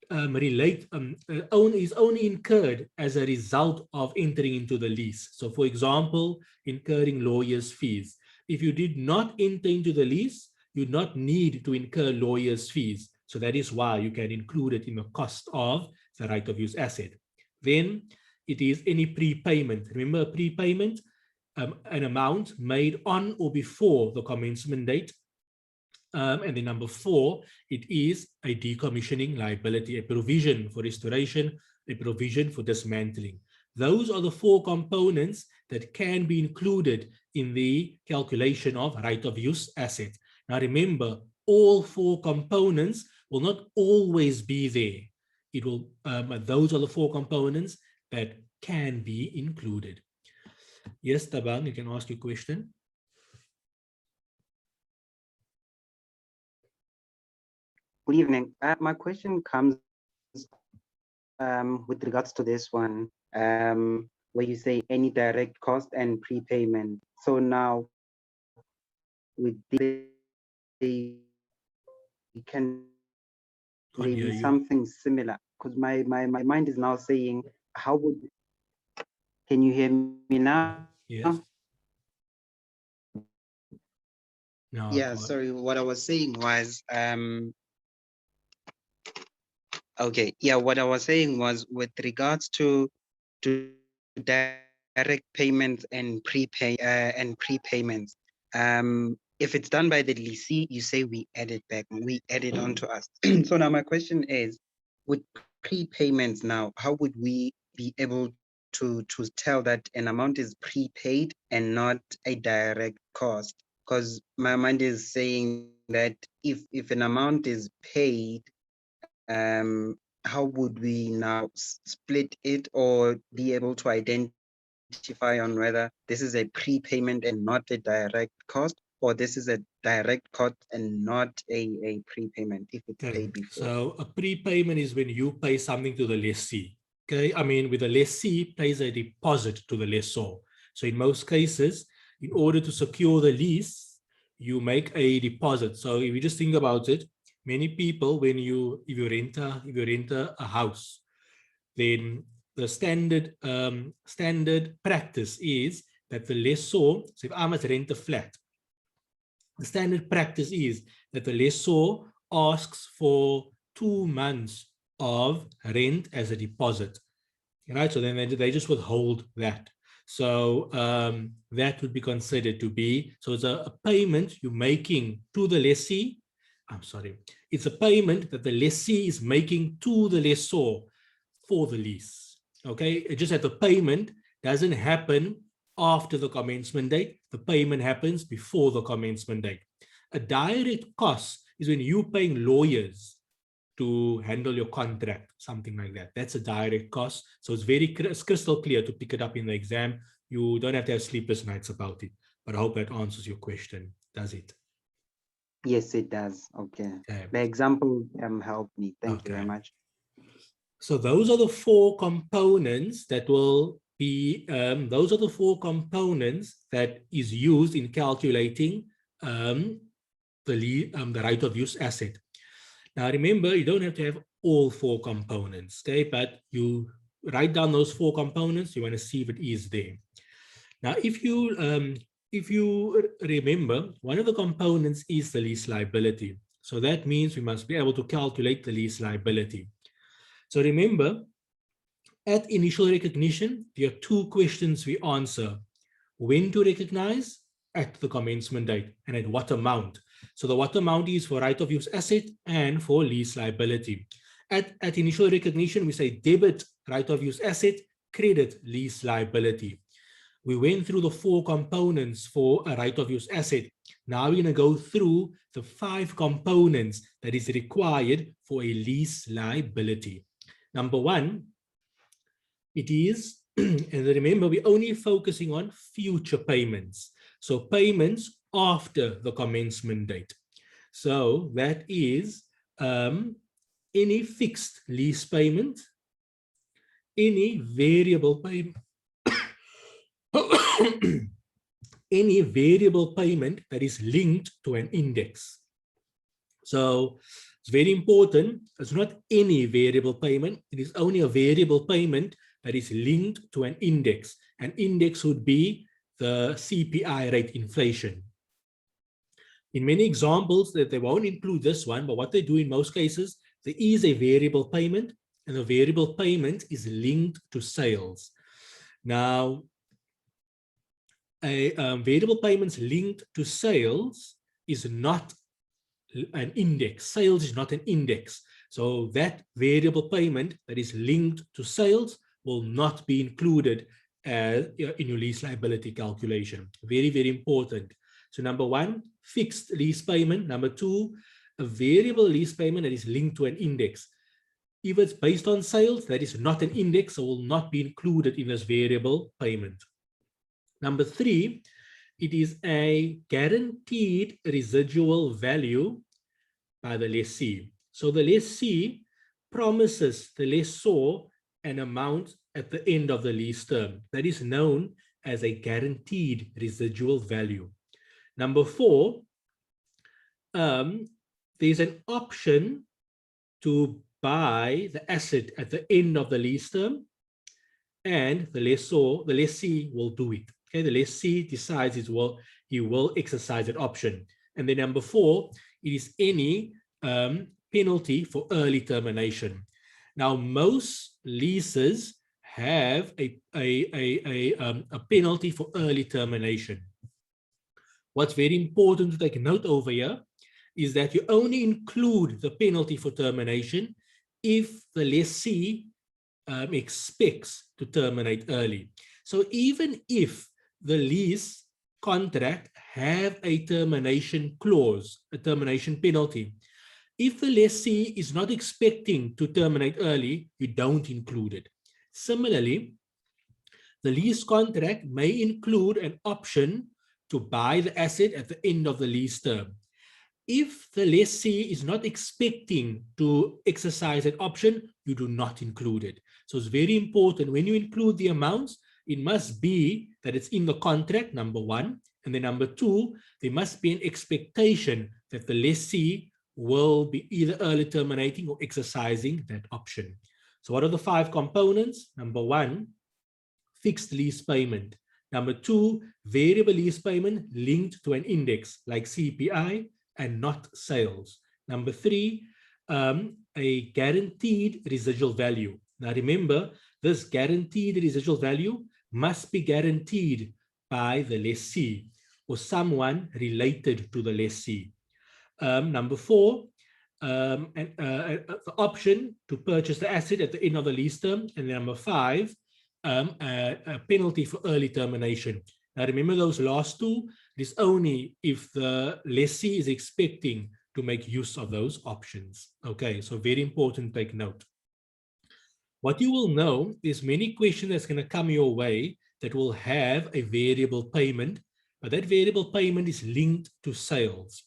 is only incurred as a result of entering into the lease. So for example, incurring lawyers' fees. If you did not enter into the lease, you do not need to incur lawyers' fees. So that is why you can include it in the cost of the right of use asset. Then it is any prepayment. Remember, prepayment, an amount made on or before the commencement date. And then number 4, it is a decommissioning liability, a provision for restoration, a provision for dismantling. Those are the 4 components that can be included in the calculation of right of use asset. Now remember, all 4 components will not always be there. It will, those are the 4 components that can be included. Yes, Tabang, you can ask your question. Good evening. My question comes with regards to this one, where you say any direct cost and prepayment. So now, with this, can maybe something similar? Because my mind is now saying, how would? Can you hear me now? Yes. No, yeah. Sorry. What I was saying was, okay. Yeah. What I was saying was with regards to direct payments and prepayments. If it's done by the lessee, you say we add it back, we add it on to us. So now my question is, with prepayments now, how would we be able to tell that an amount is prepaid and not a direct cost? Because my mind is saying that if an amount is paid, how would we now split it or be able to identify on whether this is a prepayment and not a direct cost, or this is a direct cost and not a prepayment if it's paid before? So a prepayment is when you pay something to the lessee. Okay, I mean, with the lessee pays a deposit to the lessor. So in most cases, in order to secure the lease, you make a deposit. So if you just think about it, many people, if you rent a house, then the standard practice is that the lessor, so if I must rent a flat, the standard practice is that the lessor asks for 2 months of rent as a deposit, right? So then they just withhold that. So that would be considered to be, so it's a payment you're making to the lessee. I'm sorry, it's a payment that the lessee is making to the lessor for the lease. Okay, it's just that the payment doesn't happen after the commencement date. The payment happens before the commencement date. A direct cost is when you're paying lawyers to handle your contract, something like that. That's a direct cost. So it's crystal clear to pick it up in the exam. You don't have to have sleepless nights about it. But I hope that answers your question. Does it? Yes, it does. Okay. The example helped me. Thank you very much. So those are the 4 components that will be, those are the 4 components that is used in calculating the right of use asset. Now remember, you don't have to have all 4 components, okay? But you write down those 4 components. You want to see if it is there. Now, if you remember, one of the components is the lease liability. So that means we must be able to calculate the lease liability. So remember, at initial recognition, there are 2 questions we answer. When to recognize? At the commencement date, and at what amount. So the what amount is for right of use asset and for lease liability. At initial recognition, we say debit right of use asset, credit lease liability. We went through the 4 components for a right of use asset. Now we're going to go through the 5 components that is required for a lease liability. Number 1, it is, and remember, we're only focusing on future payments. So payments after the commencement date. So that is any fixed lease payment, any variable payment, any variable payment that is linked to an index. So it's very important. It's not any variable payment. It is only a variable payment that is linked to an index. An index would be the CPI rate inflation. In many examples, that they won't include this one, but what they do in most cases, there is a variable payment, and the variable payment is linked to sales. Now, a variable payments linked to sales is not an index. Sales is not an index. So that variable payment that is linked to sales will not be included in your lease liability calculation. Very, very important. So number 1, fixed lease payment. Number 2, a variable lease payment that is linked to an index. If it's based on sales, that is not an index, so will not be included in this variable payment. Number 3, it is a guaranteed residual value by the lessee. So the lessee promises the lessor an amount at the end of the lease term that is known as a guaranteed residual value. Number 4, there's an option to buy the asset at the end of the lease term, and the lessee will do it. Okay, the lessee decides he will exercise that option. And then number 4, it is any penalty for early termination. Now, most leases have a penalty for early termination. What's very important to take note over here is that you only include the penalty for termination if the lessee expects to terminate early. So even if the lease contract have a termination clause, a termination penalty, if the lessee is not expecting to terminate early, you don't include it. Similarly, the lease contract may include an option to buy the asset at the end of the lease term. If the lessee is not expecting to exercise that option, you do not include it. So it's very important when you include the amounts, it must be that it's in the contract, number 1. And then number 2, there must be an expectation that the lessee will be either early terminating or exercising that option. So what are the 5 components? Number 1, fixed lease payment. Number 2, variable lease payment linked to an index like CPI and not sales. Number 3, a guaranteed residual value. Now remember, this guaranteed residual value must be guaranteed by the lessee or someone related to the lessee. Number 4, the option to purchase the asset at the end of the lease term. And number 5, a penalty for early termination. Now remember those last 2, it is only if the lessee is expecting to make use of those options. Okay, so very important to take note. What you will know is many questions that's going to come your way that will have a variable payment, but that variable payment is linked to sales.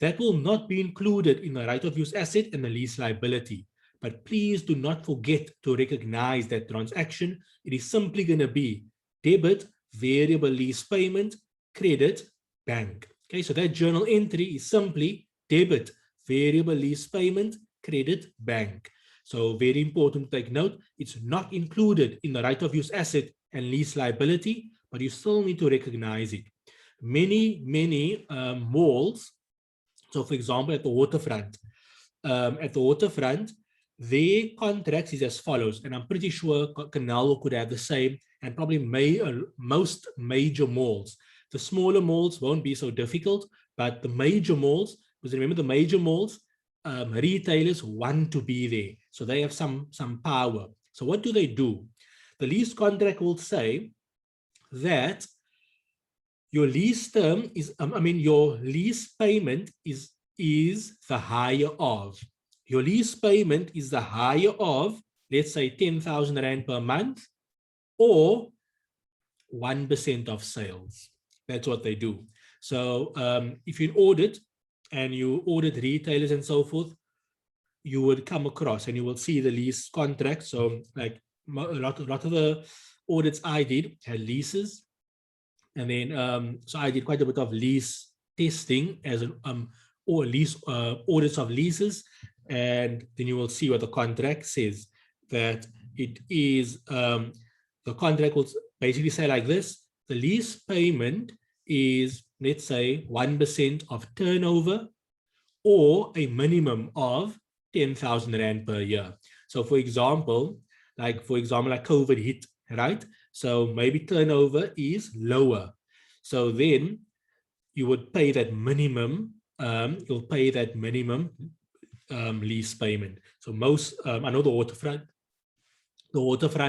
That will not be included in the right of use asset and the lease liability. But please do not forget to recognize that transaction. It is simply going to be debit, variable lease payment, credit, bank. Okay, so that journal entry is simply debit, variable lease payment, credit, bank. So very important to take note, it's not included in the right of use asset and lease liability, but you still need to recognize it. Many malls, so for example, at the waterfront, their contracts is as follows, and I'm pretty sure Canal could have the same, and probably most major malls. The smaller malls won't be so difficult, but the major malls, because remember the major malls, retailers want to be there, so they have some power. So what do? The lease contract will say that your lease term is, your lease payment is the higher of. Your lease payment is the higher of, let's say, 10,000 Rand per month or 1% of sales. That's what they do. So if you audit and you audit retailers and so forth, you would come across and you will see the lease contract. So like a lot of the audits I did had leases. And then, so I did quite a bit of lease testing as or lease audits of leases. And then you will see what the contract says, that it is, the contract will basically say like this: the lease payment is, let's say, 1% of turnover or a minimum of 10,000 Rand per year. So for example, like COVID hit, right? So maybe turnover is lower. So then you would pay that minimum, you'll pay that minimum lease payment. So most, I know the waterfront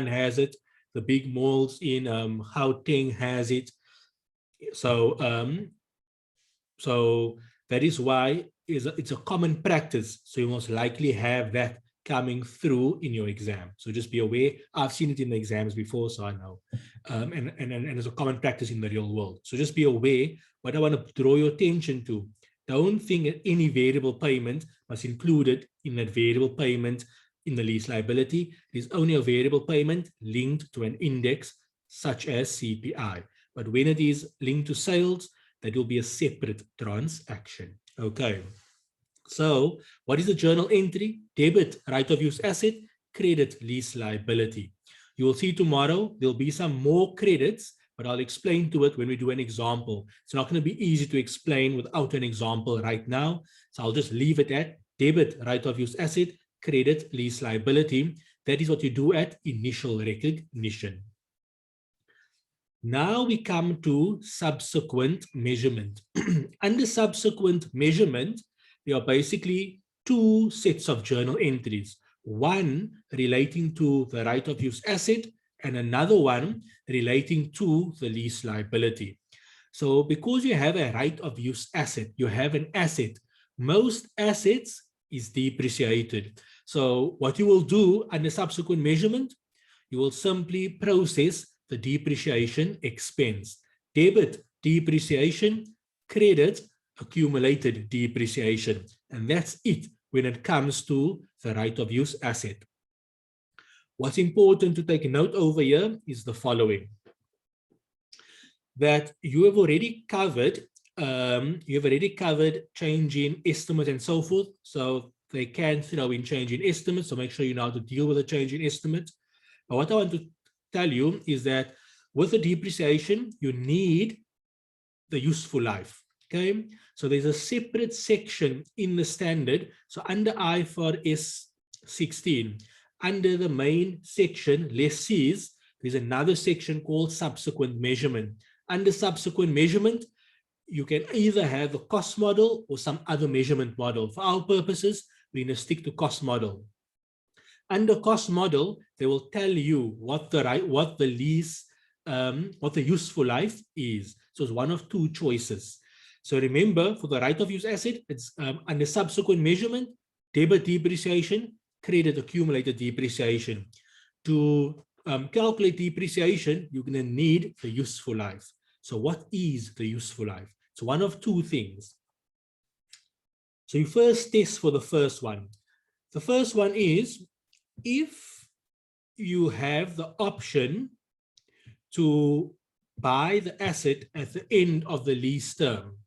has it, the big malls in Gauteng has it. So, so that is why it's a common practice. So you most likely have that coming through in your exam. So just be aware. I've seen it in the exams before, so I know. And it's a common practice in the real world. So just be aware. What I want to draw your attention to, don't think that any variable payment must include it in that variable payment in the lease liability. It is only a variable payment linked to an index such as CPI. But when it is linked to sales, that will be a separate transaction. Okay. So what is the journal entry? Debit, right of use asset, credit, lease liability. You will see tomorrow, there'll be some more credits, but I'll explain to it when we do an example. It's not going to be easy to explain without an example right now. So I'll just leave it at debit, right of use asset, credit, lease liability. That is what you do at initial recognition. Now we come to subsequent measurement. Under subsequent measurement, there are basically two sets of journal entries. One relating to the right of use asset and another one relating to the lease liability. So because you have a right of use asset, you have an asset. Most assets is depreciated. So what you will do under subsequent measurement, you will simply process the depreciation expense. Debit, depreciation, credit, accumulated depreciation. And that's it when it comes to the right of use asset. What's important to take note over here is the following. That you have already covered, change in estimates and so forth. So they can throw in change in estimates. So make sure you know how to deal with a change in estimate. But what I want to tell you is that with the depreciation, you need the useful life. Okay, so there's a separate section in the standard. So under IFRS 16, under the main section, lessees, there's another section called subsequent measurement. Under subsequent measurement, you can either have the cost model or some other measurement model. For our purposes, we're going to stick to cost model. Under cost model, they will tell you what the useful life is. So it's one of two choices. So remember, for the right of use asset, it's under subsequent measurement, debit depreciation, credit accumulated depreciation. To calculate depreciation, you're going to need the useful life. So what is the useful life? It's one of two things. So you first test for the first one. The first one is, if you have the option to buy the asset at the end of the lease term,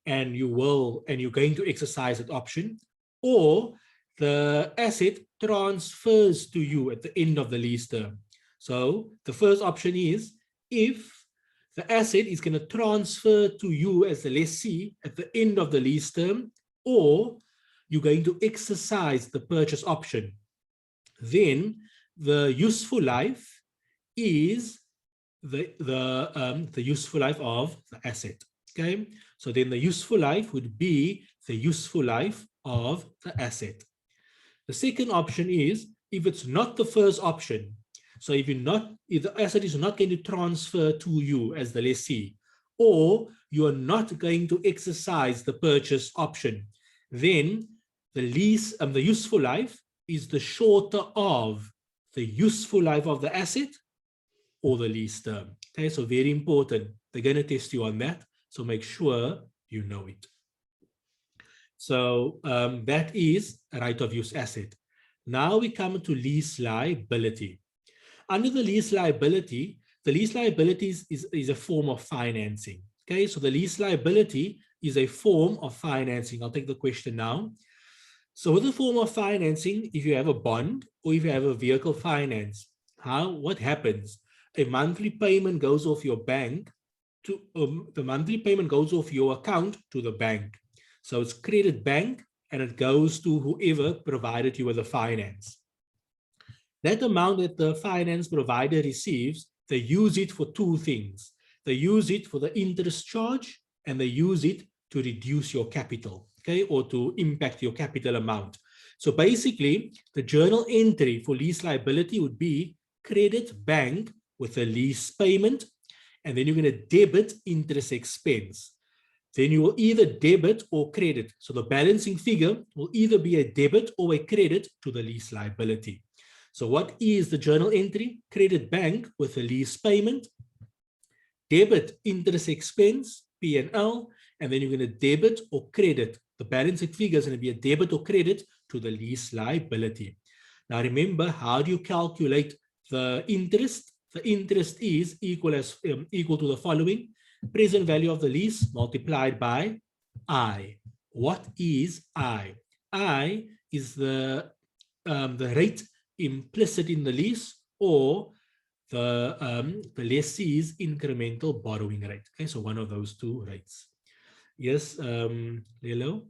and you're going to exercise that option, or the asset transfers to you at the end of the lease term. So the first option is if the asset is going to transfer to you as the lessee at the end of the lease term, or you're going to exercise the purchase option. Then the useful life is the useful life of the asset. Okay, so then the useful life would be the useful life of the asset. The second option is if it's not the first option. So if the asset is not going to transfer to you as the lessee, or you are not going to exercise the purchase option, then the useful life is the shorter of the useful life of the asset or the lease term. Okay, so very important. They're going to test you on that. So make sure you know it. So that is a right of use asset. Now we come to lease liability. Under the lease liability is a form of financing. Okay, so the lease liability is a form of financing. I'll take the question now. So with a form of financing, if you have a bond or if you have a vehicle finance, what happens? A monthly payment goes off your bank to the monthly payment goes off your account to the bank. So it's credit bank and it goes to whoever provided you with the finance. That amount that the finance provider receives, they use it for two things. They use it for the interest charge and they use it to reduce your capital, okay, or to impact your capital amount. So basically, the journal entry for lease liability would be credit bank with a lease payment, and then you're going to debit interest expense. Then you will either debit or credit. So the balancing figure will either be a debit or a credit to the lease liability. So what is the journal entry? Credit bank with a lease payment, debit interest expense, P&L, and then you're going to debit or credit. The balancing figure is going to be a debit or credit to the lease liability. Now remember, how do you calculate the interest? The interest is equal to the following: present value of the lease multiplied by I. What is I? I is the rate implicit in the lease, or the lessee's incremental borrowing rate. Okay, so one of those two rates. Yes, Lelo?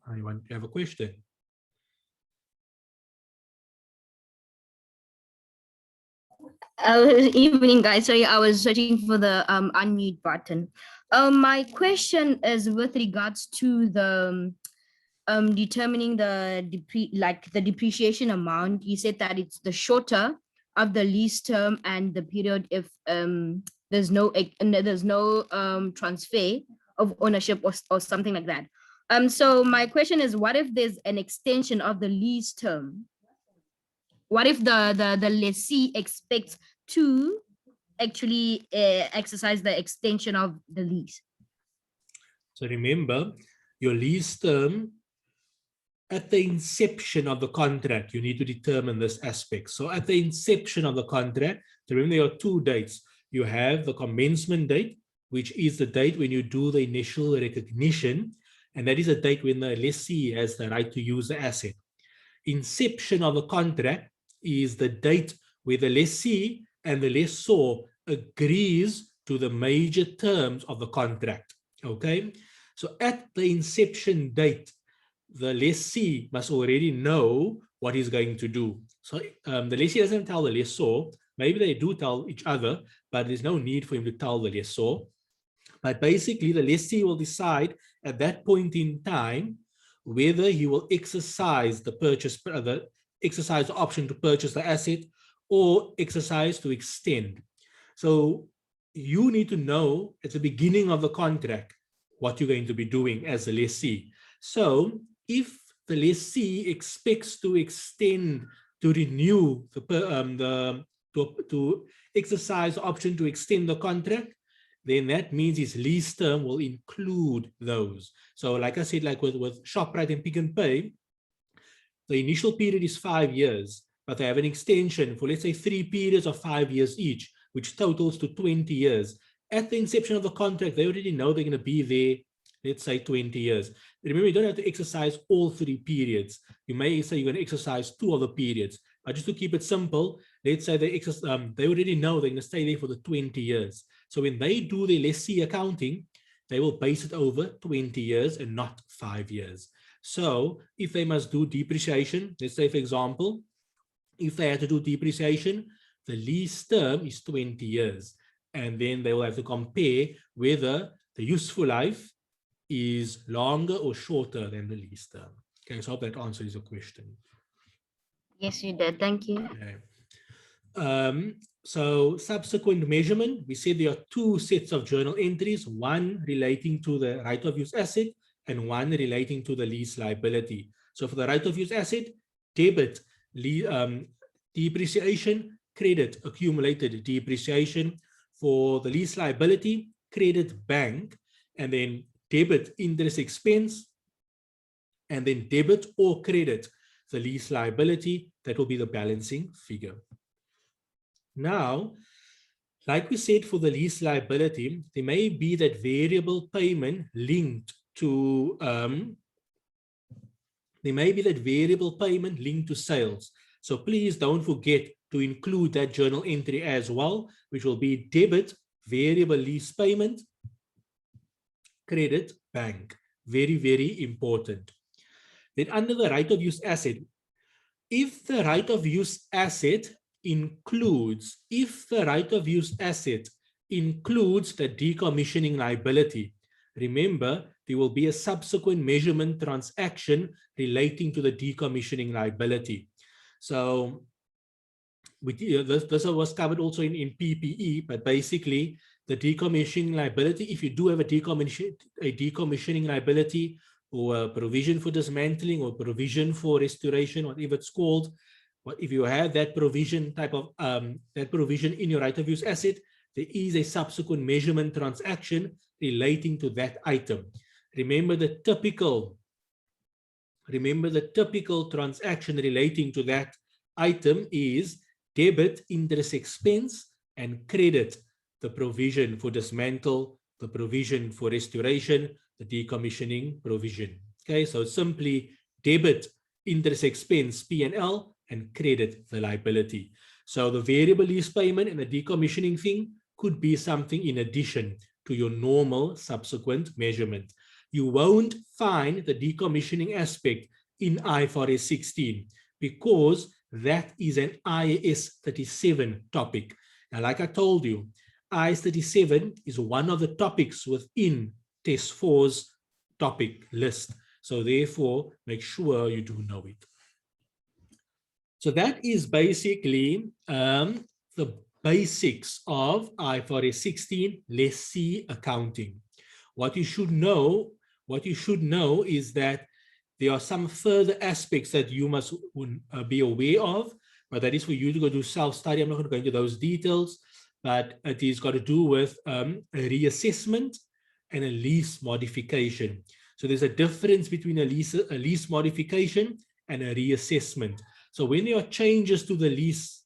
I want to have a question. Evening, guys. Sorry, I was searching for the unmute button. My question is with regards to the determining the depreciation amount. You said that it's the shorter of the lease term and the period if there's no transfer of ownership or something like that. So my question is, what if there's an extension of the lease term? What if the lessee expects to actually exercise the extension of the lease? So remember, your lease term, at the inception of the contract, you need to determine this aspect. So at the inception of the contract, remember there are two dates. You have the commencement date, which is the date when you do the initial recognition, and that is a date when the lessee has the right to use the asset. Inception of the contract is the date where the lessee and the lessor agrees to the major terms of the contract. Okay, so at the inception date, the lessee must already know what he's going to do. So the lessee doesn't tell the lessor. Maybe they do tell each other, but there's no need for him to tell the lessor. But basically, the lessee will decide at that point in time whether he will exercise the exercise the option to purchase the asset or exercise to extend. So you need to know at the beginning of the contract what you're going to be doing as a lessee. So if the lessee expects to extend, to renew to exercise the option to extend the contract, then that means his lease term will include those. So like I said, like with ShopRite and Pick n Pay, the initial period is 5 years, but they have an extension for, let's say, 3 periods of 5 years each, which totals to 20 years. At the inception of the contract, they already know they're going to be there, let's say 20 years. Remember, you don't have to exercise all 3 periods. You may say you're going to exercise 2 of the periods, but just to keep it simple, let's say they already know they're going to stay there for the 20 years. So when they do their lessee accounting, they will base it over 20 years and not 5 years. So if they must do depreciation, let's say, for example, if they had to do depreciation, the lease term is 20 years. And then they will have to compare whether the useful life is longer or shorter than the lease term. Okay, so I hope that answers your question. Yes, you did. Thank you. Okay. So subsequent measurement, we said there are 2 sets of journal entries, one relating to the right of use asset and one relating to the lease liability. So for the right of use asset, debit depreciation, credit accumulated depreciation. For the lease liability, credit bank, and then debit interest expense, and then debit or credit the lease liability. That will be the balancing figure. Now, like we said, for the lease liability, there may be that variable payment linked to sales. So please don't forget to include that journal entry as well, which will be debit, variable lease payment, credit, bank. Very, very important. Then under the right of use asset, if the right of use asset includes the decommissioning liability, remember, there will be a subsequent measurement transaction relating to the decommissioning liability. So this was covered also in PPE, but basically the decommissioning liability, if you do have a decommissioning liability or a provision for dismantling or provision for restoration, whatever it's called, if you have that provision in your right of use asset, there is a subsequent measurement transaction relating to that item. Remember the typical transaction relating to that item is debit interest expense and credit the provision for dismantle, the provision for restoration, the decommissioning provision. Okay, so simply debit interest expense P&L and credit the liability. So the variable lease payment and the decommissioning thing could be something in addition to your normal subsequent measurement. You won't find the decommissioning aspect in IFRS 16 because that is an IAS 37 topic. Now, like I told you, IAS 37 is one of the topics within Test 4's topic list. So therefore, make sure you do know it. So that is basically the basics of IFRS 16 lessee accounting. What you should know is that there are some further aspects that you must be aware of, but that is for you to go do self-study. I'm not going to go into those details, but it is got to do with a reassessment and a lease modification. So there's a difference between a lease modification and a reassessment. So when there are changes to the lease,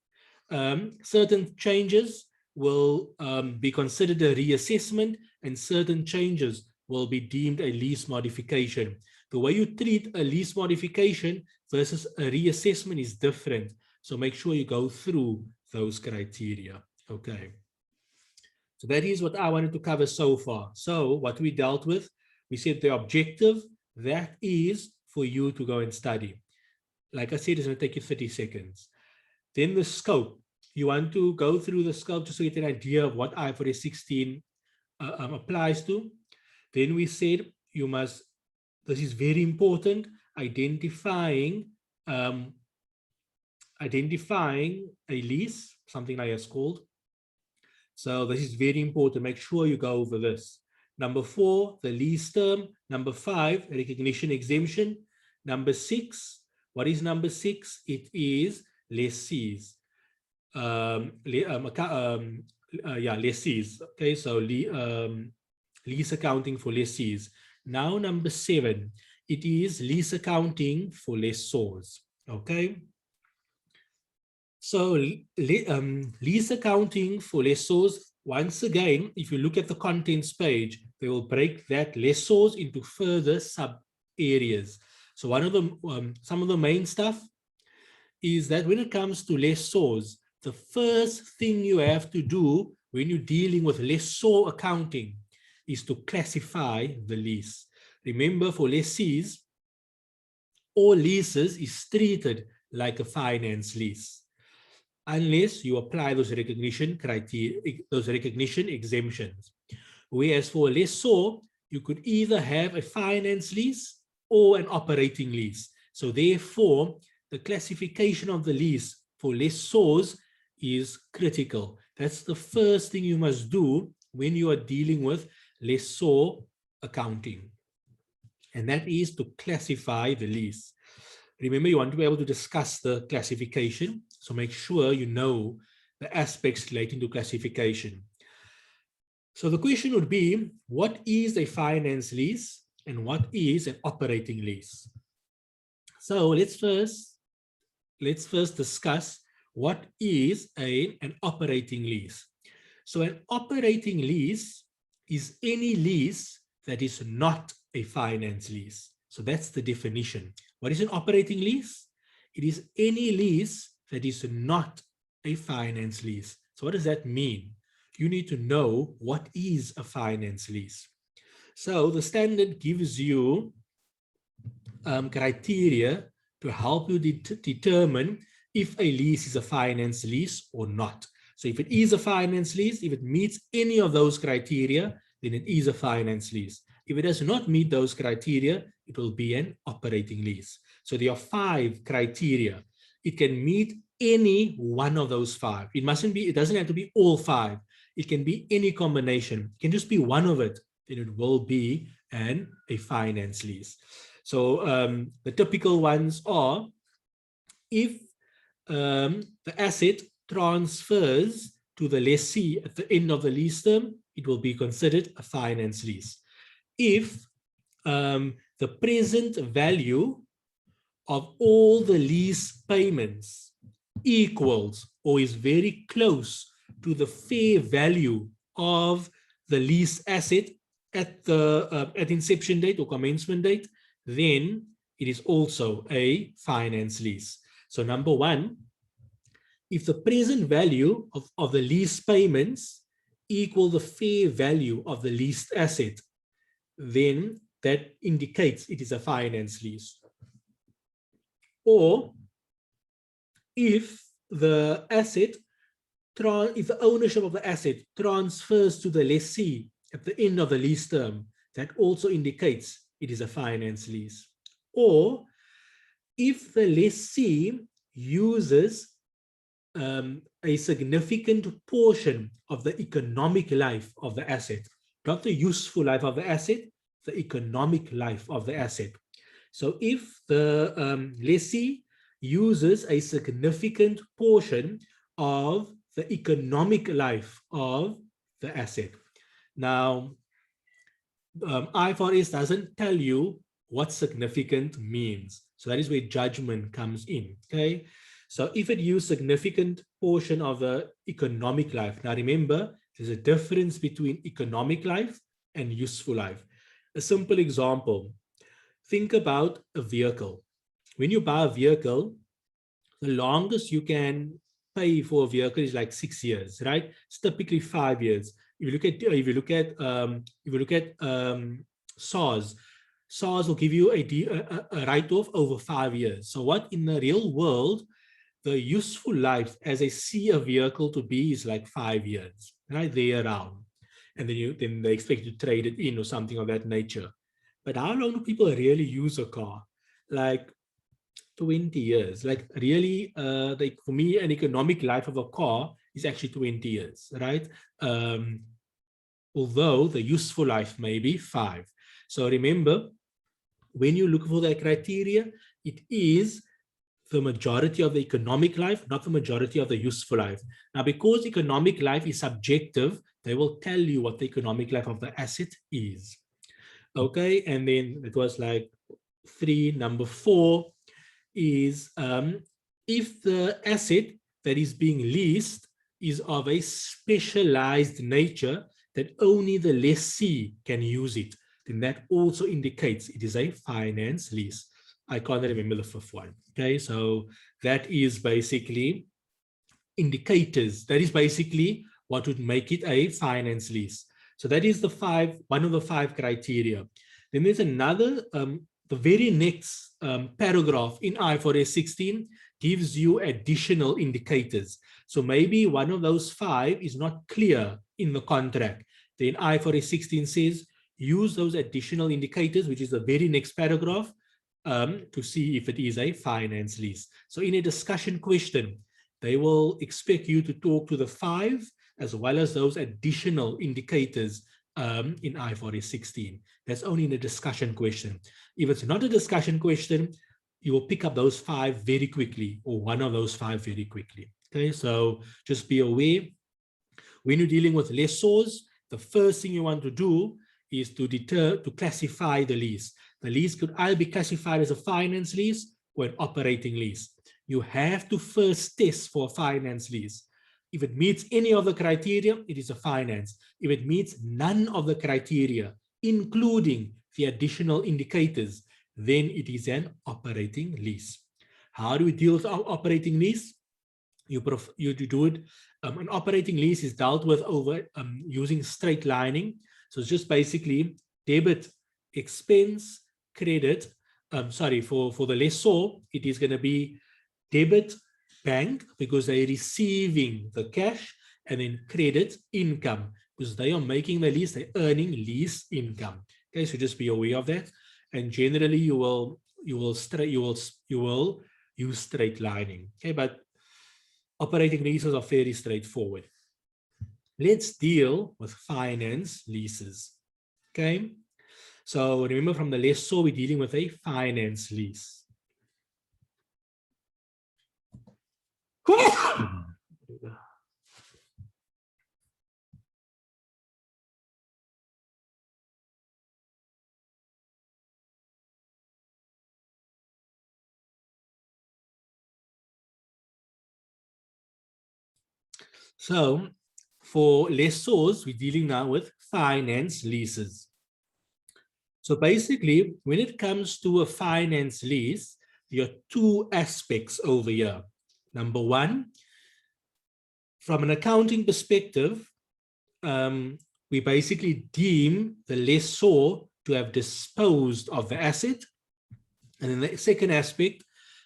certain changes will be considered a reassessment and certain changes will be deemed a lease modification. The way you treat a lease modification versus a reassessment is different. So make sure you go through those criteria. Okay. So that is what I wanted to cover so far. So what we dealt with, we said the objective, that is for you to go and study. Like I said, it's going to take you 30 seconds. Then the scope. You want to go through the scope just to get an idea of what IFRS 16 applies to. Then we said you must, this is very important, identifying a lease, something like it's called. So this is very important. Make sure you go over this. Number 4, the lease term. Number 5, recognition exemption. Number 6, what is number 6? It is lessees. Lessees. Okay, so lease accounting for lessees. Now number 7, it is lease accounting for lessors. Okay. So lease accounting for lessors, once again, if you look at the contents page, they will break that lessors into further sub areas. So one of the some of the main stuff is that when it comes to lessors, the first thing you have to do when you're dealing with lessor accounting is to classify the lease. Remember, for lessees, all leases is treated like a finance lease, unless you apply those recognition criteria, those recognition exemptions. Whereas for a lessor, you could either have a finance lease or an operating lease. So therefore, the classification of the lease for lessors is critical. That's the first thing you must do when you are dealing with lessor accounting. And that is to classify the lease. Remember, you want to be able to discuss the classification. So make sure you know the aspects relating to classification. So the question would be, what is a finance lease and what is an operating lease? So let's first discuss what is an operating lease. So an operating lease is any lease that is not a finance lease. So that's the definition. What is an operating lease? It is any lease that is not a finance lease. So what does that mean? You need to know what is a finance lease. So the standard gives you criteria to help you determine if a lease is a finance lease or not. So if it is a finance lease, if it meets any of those criteria, then it is a finance lease. If it does not meet those criteria, it will be an operating lease. So there are 5 criteria. It can meet any one of those 5. It doesn't have to be all 5. It can be any combination. It can just be one of it, then it will be a finance lease. So the typical ones are, if the asset transfers to the lessee at the end of the lease term, it will be considered a finance lease. If the present value of all the lease payments equals or is very close to the fair value of the lease asset at the at inception date or commencement date, then it is also a finance lease. So number 1, if the present value of the lease payments equal the fair value of the leased asset, then that indicates it is a finance lease. Or if the ownership of the asset transfers to the lessee at the end of the lease term, that also indicates it is a finance lease. Or if the lessee uses a significant portion of the economic life of the asset, not the useful life of the asset, the economic life of the asset. So if the lessee uses a significant portion of the economic life of the asset. Now, IFRS doesn't tell you what significant means. So that is where judgment comes in, okay? So if it uses significant portion of the economic life, now remember, there's a difference between economic life and useful life. A simple example, think about a vehicle. When you buy a vehicle, the longest you can pay for a vehicle is like 6 years, right? It's typically 5 years. If you look at SARS will give you a write-off over 5 years. So what in the real world, the useful life as I see a vehicle to be is like 5 years, right? There around. And then they expect you to trade it in or something of that nature. But how long do people really use a car? Like 20 years. Like really, for me, an economic life of a car is actually 20 years, right? Although the useful life may be 5. So remember, when you look for that criteria, it is the majority of the economic life, not the majority of the useful life. Now, because economic life is subjective, they will tell you what the economic life of the asset is. Okay, and then it was like 3, number 4. is if the asset that is being leased is of a specialized nature that only the lessee can use it, then that also indicates it is a finance lease. I can't remember the fifth one. Okay, so that is basically indicators. That is basically what would make it a finance lease. So that is one of the 5 criteria. Then there's another, the very next paragraph in IFRS 16 gives you additional indicators. So maybe one of those 5 is not clear in the contract. Then IFRS 16 says, use those additional indicators, which is the very next paragraph, to see if it is a finance lease. So in a discussion question, they will expect you to talk to the 5 as well as those additional indicators in IFRS 16. That's only in a discussion question. If it's not a discussion question, you will pick up those 5 very quickly, or one of those 5 very quickly. Okay, so just be aware, when you're dealing with lessors, the first thing you want to do is to classify the lease. The lease could either be classified as a finance lease or an operating lease. You have to first test for a finance lease. If it meets any of the criteria, it is a finance. If it meets none of the criteria, including the additional indicators, then it is an operating lease. How do we deal with our operating lease? You do it. An operating lease is dealt with over using straight lining. So it's just basically debit, expense, credit. For the lessor, it is going to be debit, bank, because they're receiving the cash, and then credit, income, because they are making the lease, they're earning lease income. Okay, so just be aware of that. And generally, you will use straight lining. Okay, but operating leases are fairly straightforward. Let's deal with finance leases. Okay, so remember, from the lessor, we're dealing with a finance lease. So for lessors, we're dealing now with finance leases. So basically, when it comes to a finance lease, there are 2 aspects over here. Number 1, from an accounting perspective, we basically deem the lessor to have disposed of the asset. And then the second aspect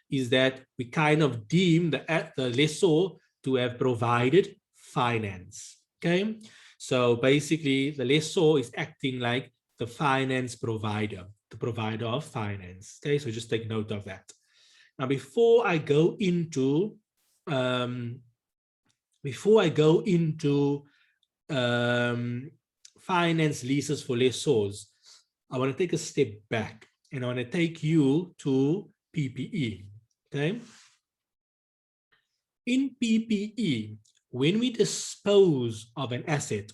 is that we kind of deem the lessor to have provided finance. Okay, so basically the lessor is acting like the finance provider, the provider of finance. Okay, so just take note of that. Now, before I go into finance leases for lessors, I want to take a step back and I want to take you to PPE. Okay. In PPE, when we dispose of an asset,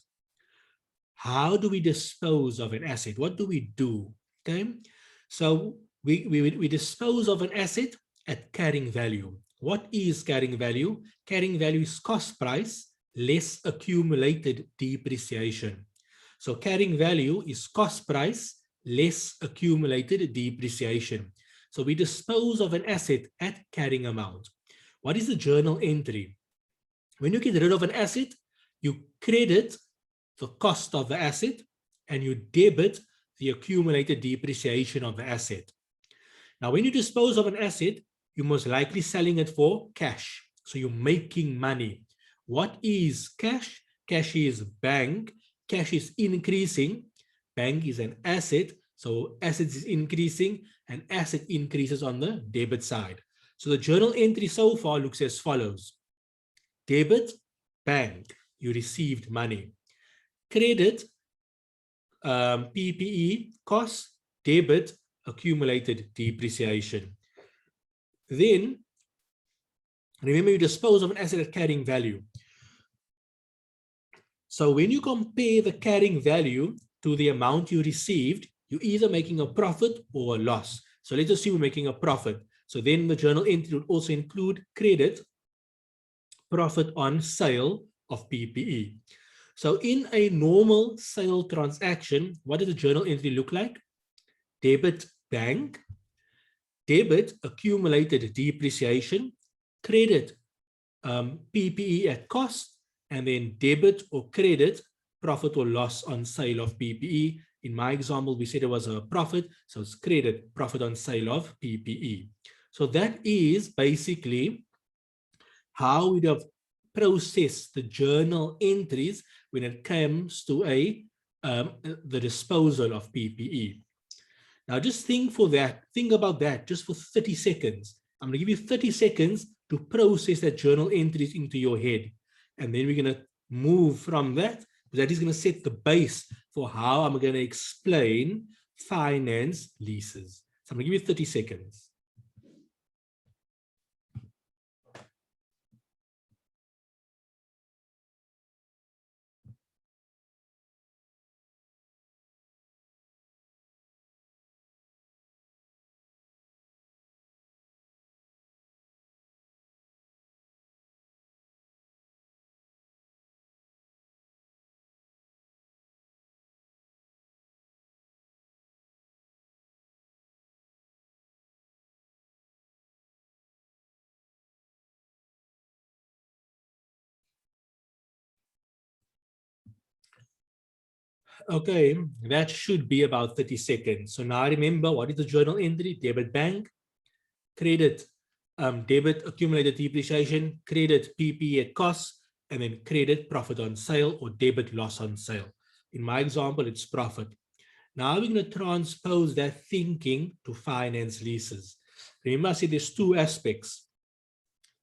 how do we dispose of an asset? What do we do? Okay. So we dispose of an asset at carrying value. What is carrying value? Carrying value is cost price less accumulated depreciation. So carrying value is cost price less accumulated depreciation. So we dispose of an asset at carrying amount. What is the journal entry? When you get rid of an asset, you credit the cost of the asset and you debit the accumulated depreciation of the asset. Now, when you dispose of an asset, you're most likely selling it for cash. So you're making money. What is cash? Cash is bank. Cash is increasing. Bank is an asset. So assets is increasing and asset increases on the debit side. So the journal entry so far looks as follows. Debit, bank, you received money. Credit, PPE, cost, debit, accumulated depreciation. Then, remember, you dispose of an asset at carrying value. So when you compare the carrying value to the amount you received, you're either making a profit or a loss. So let's assume we're making a profit. So then the journal entry would also include credit profit on sale of PPE. So in a normal sale transaction, what does the journal entry look like? Debit bank, debit accumulated depreciation, credit PPE at cost, and then debit or credit profit or loss on sale of PPE. In my example, we said it was a profit, so it's credit profit on sale of PPE. So that is basically how we'd have processed the journal entries when it comes to the disposal of PPE. Now just think about that just for 30 seconds. I'm going to give you 30 seconds to process that journal entries into your head. And then we're going to move from that. That is going to set the base for how I'm going to explain finance leases. So I'm going to give you 30 seconds. Okay, that should be about 30 seconds. So now remember, what is the journal entry? Debit bank, credit, debit accumulated depreciation, credit PPE at cost, and then credit profit on sale or debit loss on sale. In my example, it's profit. Now we're going to transpose that thinking to finance leases. Remember, I said there's two aspects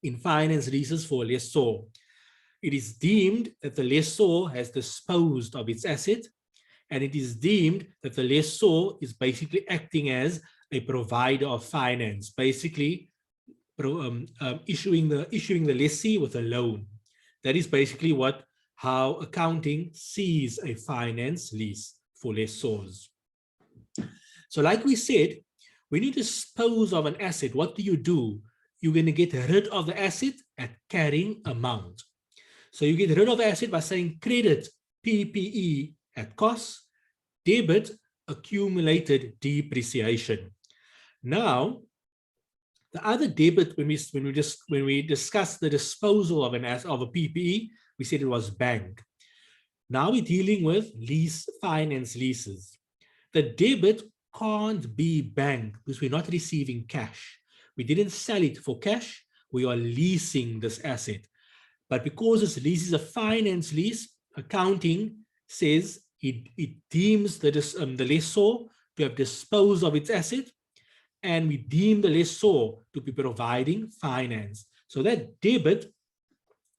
in finance leases for a lessor. It is deemed that the lessor has disposed of its asset, and it is deemed that the lessor is basically acting as a provider of finance, basically issuing the lessee with a loan. That is basically how accounting sees a finance lease for lessors. So like we said, when you dispose of an asset, what do? You're going to get rid of the asset at carrying amount. So you get rid of the asset by saying credit PPE at cost, debit accumulated depreciation. Now, the other debit, when we discussed the disposal of a PPE, we said it was bank. Now we're dealing with finance leases. The debit can't be bank because we're not receiving cash. We didn't sell it for cash. We are leasing this asset. But because this lease is a finance lease, accounting says it deems the lessor to have disposed of its asset, and we deem the lessor to be providing finance. So that debit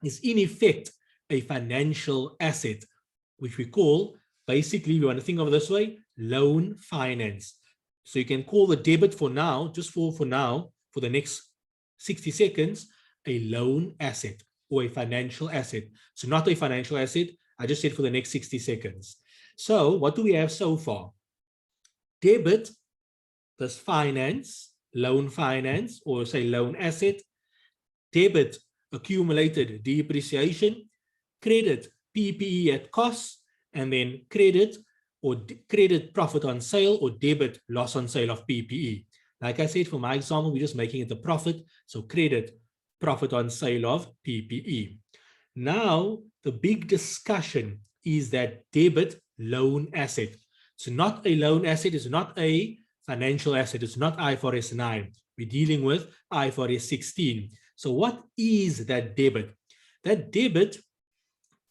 is in effect a financial asset, which we call, basically, we want to think of it this way, loan finance. So you can call the debit for now, just for now, for the next 60 seconds, a loan asset or a financial asset. So not a financial asset, I just said for the next 60 seconds. So what do we have so far? Debit, this finance, loan finance, or say loan asset. Debit, accumulated depreciation. Credit, PPE at cost. And then credit profit on sale or debit loss on sale of PPE. Like I said, for my example, we're just making it the profit. So credit profit on sale of PPE. Now, the big discussion is that debit loan asset. So not a loan asset, it's not a financial asset, it's not IFRS 9. We're dealing with IFRS 16. So what is that debit? That debit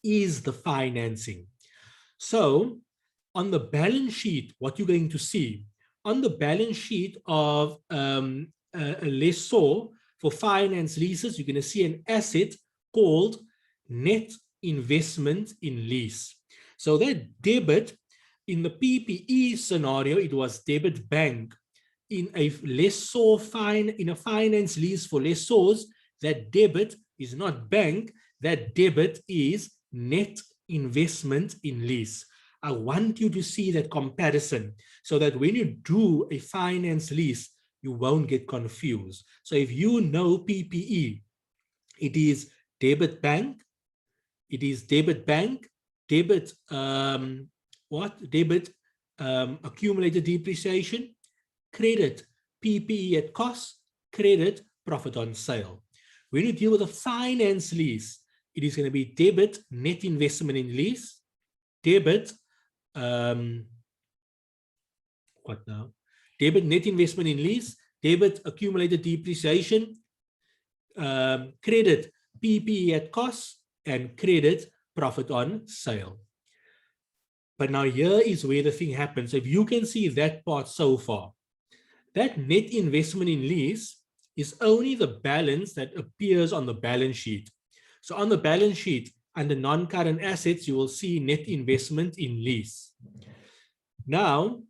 is the financing. So on the balance sheet, what you're going to see, on the balance sheet of a lessor for finance leases, you're going to see an asset called net investment in lease. So that debit, in the PPE scenario, it was debit bank. In a in a finance lease for lessors, that debit is not bank, that debit is net investment in lease. I want you to see that comparison so that when you do a finance lease, you won't get confused. So if you know PPE, it is debit bank, it is debit bank, debit, debit accumulated depreciation, credit PPE at cost, credit profit on sale. When you deal with a finance lease, it is going to be debit net investment in lease, debit, what now? Debit net investment in lease, debit accumulated depreciation, credit PPE at cost, and credit profit on sale. But now here is where the thing happens. If you can see that part so far, that net investment in lease is only the balance that appears on the balance sheet. So on the balance sheet, under non-current assets, you will see net investment in lease. Now,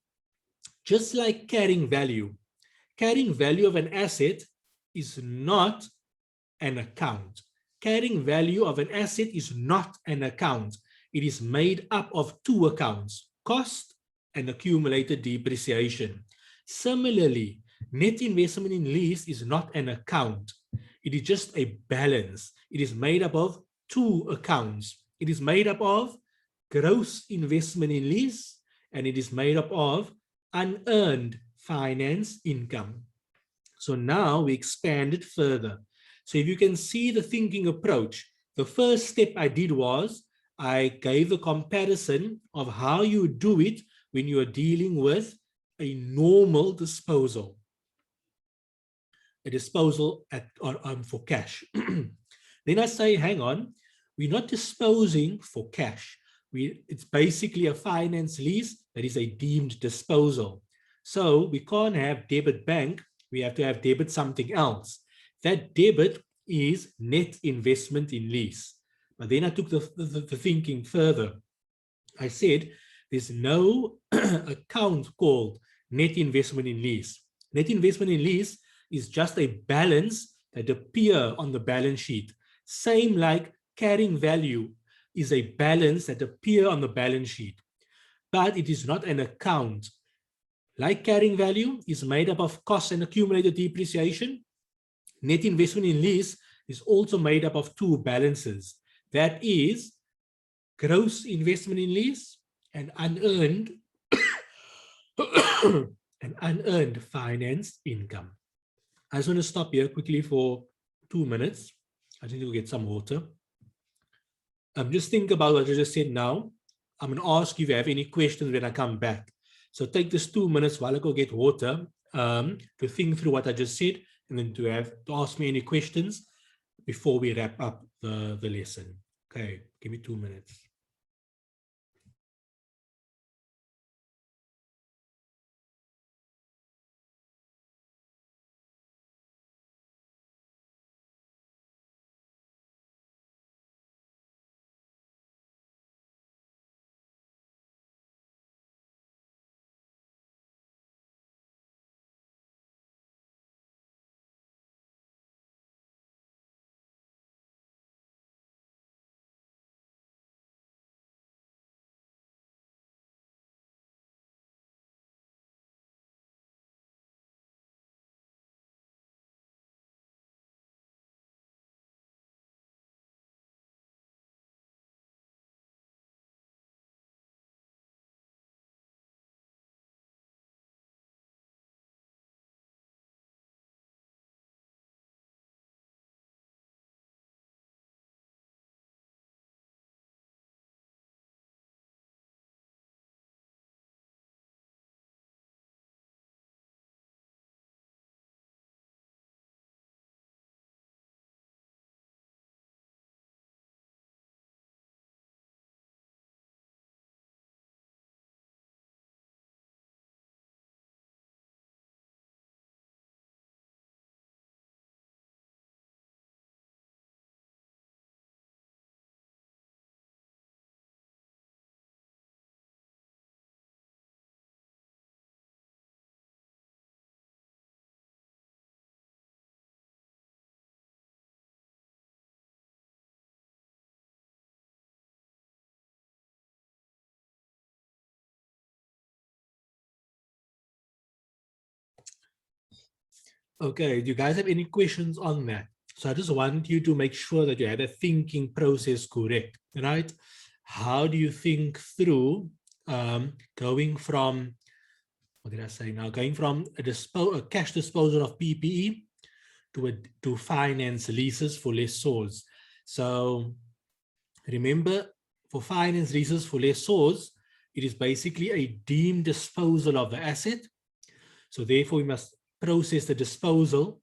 just like carrying value of an asset is not an account. Carrying value of an asset is not an account. It is made up of two accounts, cost and accumulated depreciation. Similarly, net investment in lease is not an account. It is just a balance. It is made up of two accounts. It is made up of gross investment in lease, and it is made up of unearned finance income. So now we expand it further. So if you can see the thinking approach, the first step I did was I gave a comparison of how you do it when you are dealing with a normal disposal, a disposal for cash. Then I say, hang on, we're not disposing for cash. It's basically a finance lease that is a deemed disposal. So we can't have debit bank. We have to have debit something else. That debit is net investment in lease. But then I took the thinking further. I said, there's no account called net investment in lease. Net investment in lease is just a balance that appear on the balance sheet. Same like carrying value is a balance that appear on the balance sheet, but it is not an account. Like carrying value is made up of cost and accumulated depreciation, net investment in lease is also made up of two balances. That is gross investment in lease and unearned and unearned finance income. I just want to stop here quickly for 2 minutes. I need to get some water. Just think about what I just said now. I'm going to ask you if you have any questions when I come back. So take this 2 minutes while I go get water to think through what I just said, and then to ask me any questions before we wrap up the lesson. Okay, give me 2 minutes. Okay, do you guys have any questions on that? So I just want you to make sure that you had a thinking process correct, right? How do you think through going from, what did I say now? Going from a cash disposal of PPE to finance leases for lessors. So remember, for finance leases for lessors, it is basically a deemed disposal of the asset. So therefore, we must process the disposal.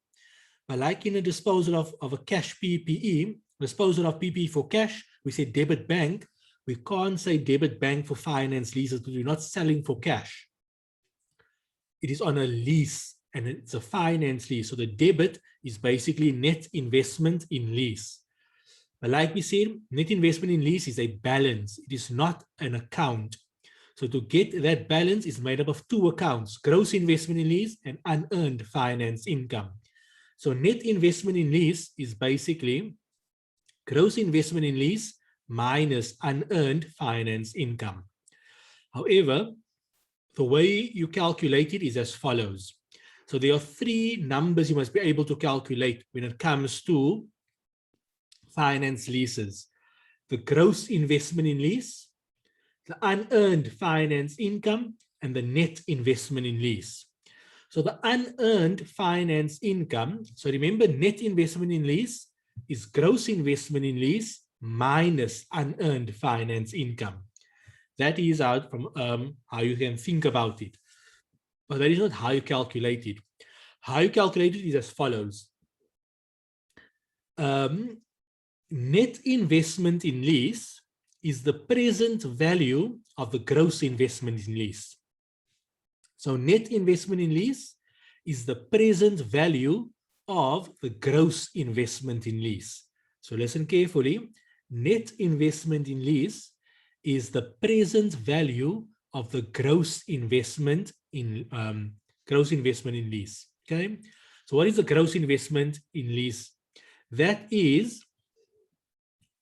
But like in a disposal of a cash PPE, disposal of PPE for cash, we say debit bank. We can't say debit bank for finance leases because we're not selling for cash. It is on a lease and it's a finance lease. So the debit is basically net investment in lease. But like we said, net investment in lease is a balance. It is not an account. So to get that balance is made up of two accounts, gross investment in lease and unearned finance income. So net investment in lease is basically gross investment in lease minus unearned finance income. However, the way you calculate it is as follows. So there are three numbers you must be able to calculate when it comes to finance leases: the gross investment in lease, the unearned finance income, and the net investment in lease. So the unearned finance income, so remember, net investment in lease is gross investment in lease minus unearned finance income. That is out from how you can think about it. But that is not how you calculate it. How you calculate it is as follows. Net investment in lease is the present value of the gross investment in lease. So net investment in lease is the present value of the gross investment in lease. So listen carefully. Net investment in lease is the present value of the gross investment in lease. Okay. So what is the gross investment in lease? That is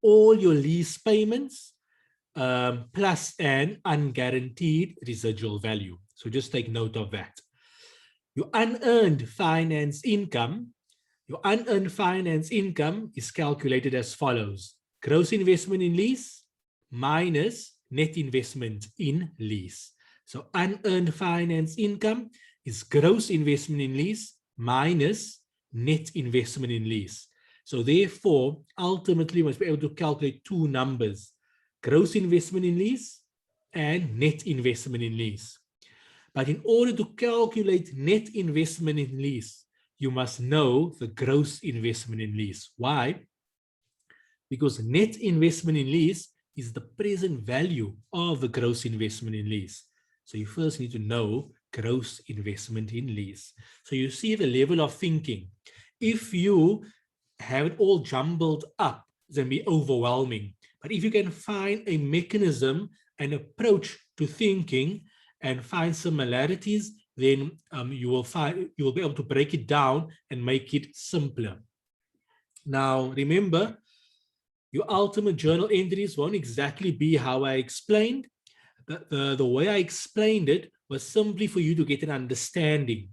all your lease payments plus an unguaranteed residual value. So just take note of that. Your unearned finance income is calculated as follows: gross investment in lease minus net investment in lease. So unearned finance income is gross investment in lease minus net investment in lease. So therefore, ultimately, we must be able to calculate two numbers: gross investment in lease and net investment in lease. But in order to calculate net investment in lease, you must know the gross investment in lease. Why? Because net investment in lease is the present value of the gross investment in lease. So you first need to know gross investment in lease. So you see the level of thinking. If you have it all jumbled up, it's going to be overwhelming. But if you can find a mechanism, an approach to thinking, and find similarities, then you will be able to break it down and make it simpler. Now, remember, your ultimate journal entries won't exactly be how I explained. The way I explained it was simply for you to get an understanding.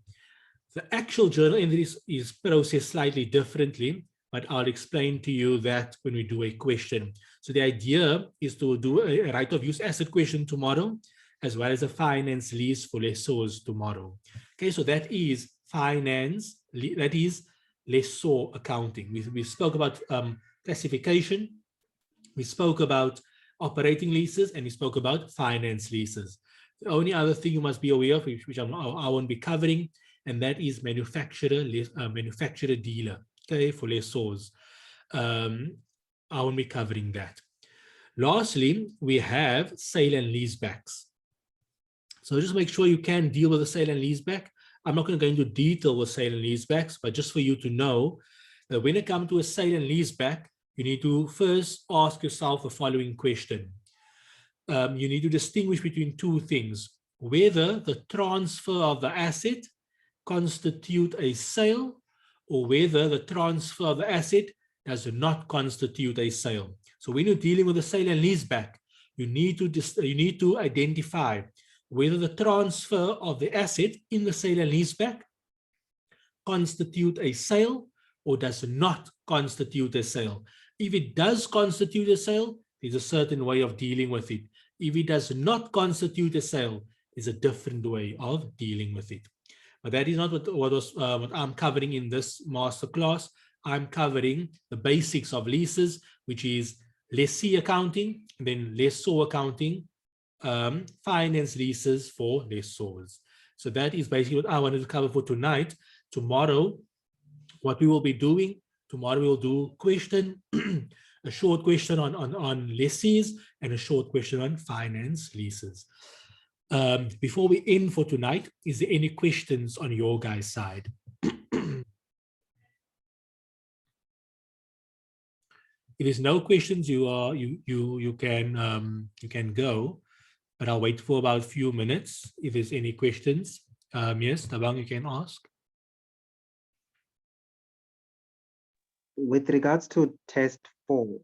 The actual journal entries is processed slightly differently, but I'll explain to you that when we do a question. So the idea is to do a right of use asset question tomorrow, as well as a finance lease for lessors tomorrow. Okay, so that is finance, that is lessor accounting. We spoke about classification, we spoke about operating leases, and we spoke about finance leases. The only other thing you must be aware of, which I won't be covering, and that is manufacturer dealer, okay, for lessors. I won't be covering that. Lastly, we have sale and leasebacks. So just make sure you can deal with the sale and leaseback. I'm not going to go into detail with sale and leasebacks, but just for you to know that when it comes to a sale and leaseback, you need to first ask yourself the following question. You need to distinguish between two things: whether the transfer of the asset constitute a sale, or whether the transfer of the asset does not constitute a sale. So when you're dealing with a sale and leaseback, you need to identify whether the transfer of the asset in the sale and leaseback constitute a sale or does not constitute a sale. If it does constitute a sale, there's a certain way of dealing with it. If it does not constitute a sale, there's a different way of dealing with it. But that is not what I'm covering in this masterclass. I'm covering the basics of leases, which is lessee accounting, and then lessor accounting, finance leases for lessors. So that is basically what I wanted to cover for tonight. Tomorrow, what we will be doing, tomorrow we'll do question, a short question on lessees and a short question on finance leases. Before we end for tonight, is there any questions on your guys' side? If there's no questions, you can go, but I'll wait for about a few minutes. If there's any questions, yes, Tabang, you can ask. With regards to test 4,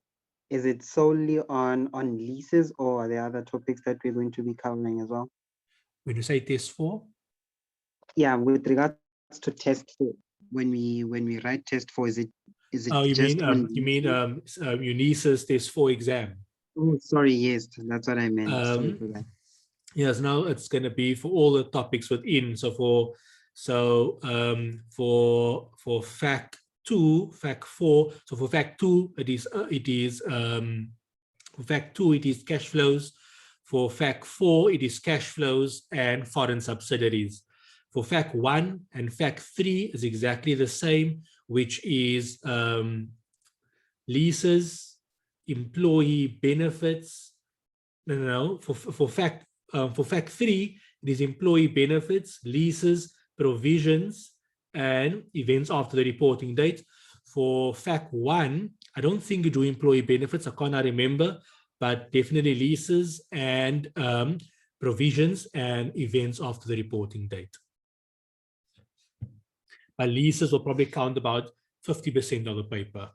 is it solely on leases, or are there other topics that we're going to be covering as well? When you say test 4? Yeah, with regards to test 4, when we write test 4, is it Oh, you just on mean Eunice's test 4 exam? Oh, sorry, yes, that's what I meant. Sorry for that. Yes, no, it's going to be for all the topics within. So for fact 2, fact 4. So for fact 2, for fact 2 it is cash flows. For fact 4 it is cash flows and foreign subsidiaries. For fact 1 and fact 3 is exactly the same, which is leases, employee benefits. No. For fact 3, it is employee benefits, leases, provisions, and events after the reporting date. For fact 1, I don't think you do employee benefits. I cannot remember, but definitely leases and provisions and events after the reporting date. But leases will probably count about 50% of the paper.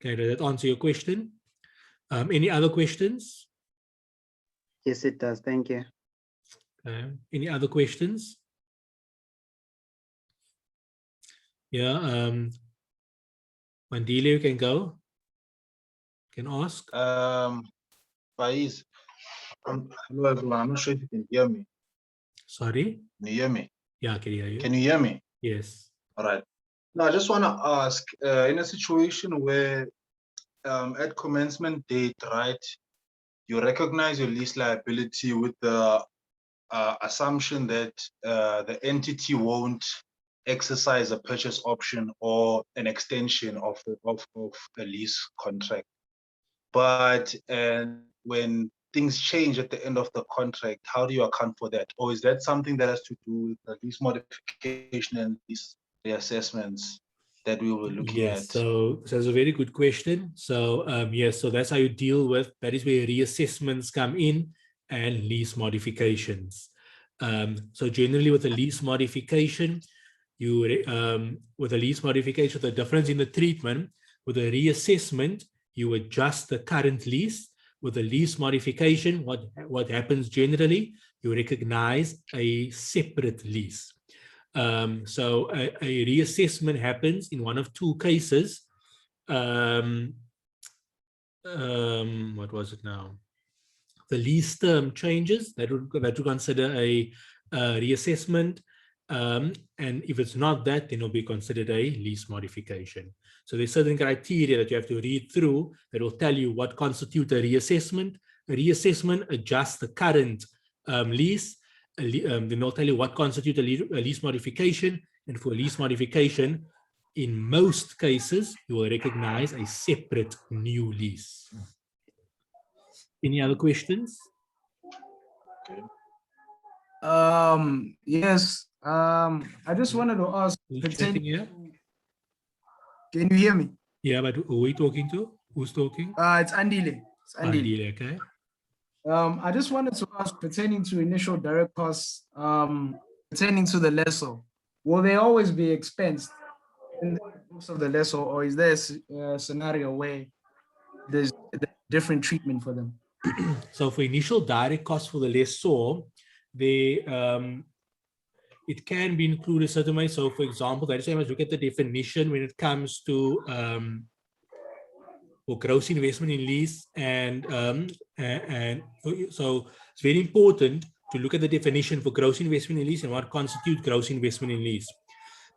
Okay, does that answer your question? Any other questions? Yes, it does. Thank you. Any other questions? Yeah, Mandile, you can go. You can ask. Faiz, hello everyone. I'm not sure if you can hear me. Sorry? Can you hear me? Yeah, I can hear you. Can you hear me? Yes. All right. Now, I just want to ask, in a situation where at commencement date, right, you recognize your lease liability with the assumption that the entity won't exercise a purchase option or an extension of a lease contract. But when things change at the end of the contract, how do you account for that? Or is that something that has to do with the lease modification and lease reassessments that we were looking Yes, at? so that's a very good question. So yes, so that's how you deal with, that is where reassessments come in and lease modifications. So generally with a lease modification, with a lease modification, the difference in the treatment, with a reassessment, you adjust the current lease. With a lease modification, what happens generally, you recognize a separate lease. So a reassessment happens in one of two cases. What was it now? The lease term changes, that would consider a reassessment. And if it's not that, then it'll be considered a lease modification. So there's certain criteria that you have to read through that will tell you what constitutes a reassessment. A reassessment adjusts the current lease. Then they'll tell you what constitutes a lease modification. And for a lease modification, in most cases, you will recognize a separate new lease. Any other questions? Okay. Yes. I just wanted to ask. Who's chatting here? Can you hear me? Yeah, but who are we talking to? Who's talking? It's Andile. It's Andile. Andile, okay. I just wanted to ask pertaining to initial direct costs, pertaining to the lessor, will they always be expensed in the books of the lessor, or is there a scenario where there's a different treatment for them? So for initial direct costs for the lessor, it can be included a certain way. So for example, that is why I must look at the definition when it comes to for gross investment in lease, and so it's very important to look at the definition for gross investment in lease and what constitutes gross investment in lease.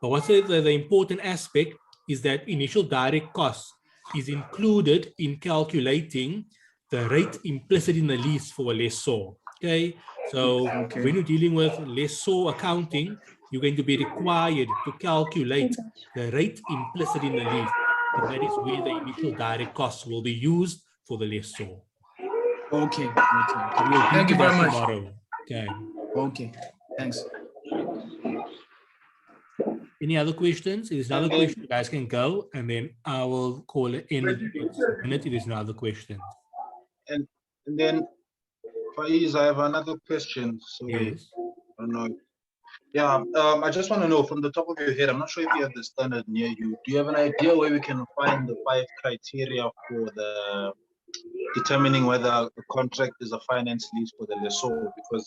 But what's the important aspect is that initial direct cost is included in calculating the rate implicit in the lease for a lessor. Okay, so when you're dealing with lessor accounting, you're going to be required to calculate the rate implicit in the lease. And that is where the initial direct costs will be used for the lessor. Okay. So we'll Thank you do that very much. tomorrow. Okay. Okay. Thanks. Any other questions? If there's another question, you guys can go, and then I will call it in the next minute if there's another question. And then, Faiz, I have another question. So Yes. I don't know. Yeah, I just want to know from the top of your head, I'm not sure if you have the standard near you. Do you have an idea where we can find the 5 criteria for the determining whether a contract is a finance lease for the lessor? Because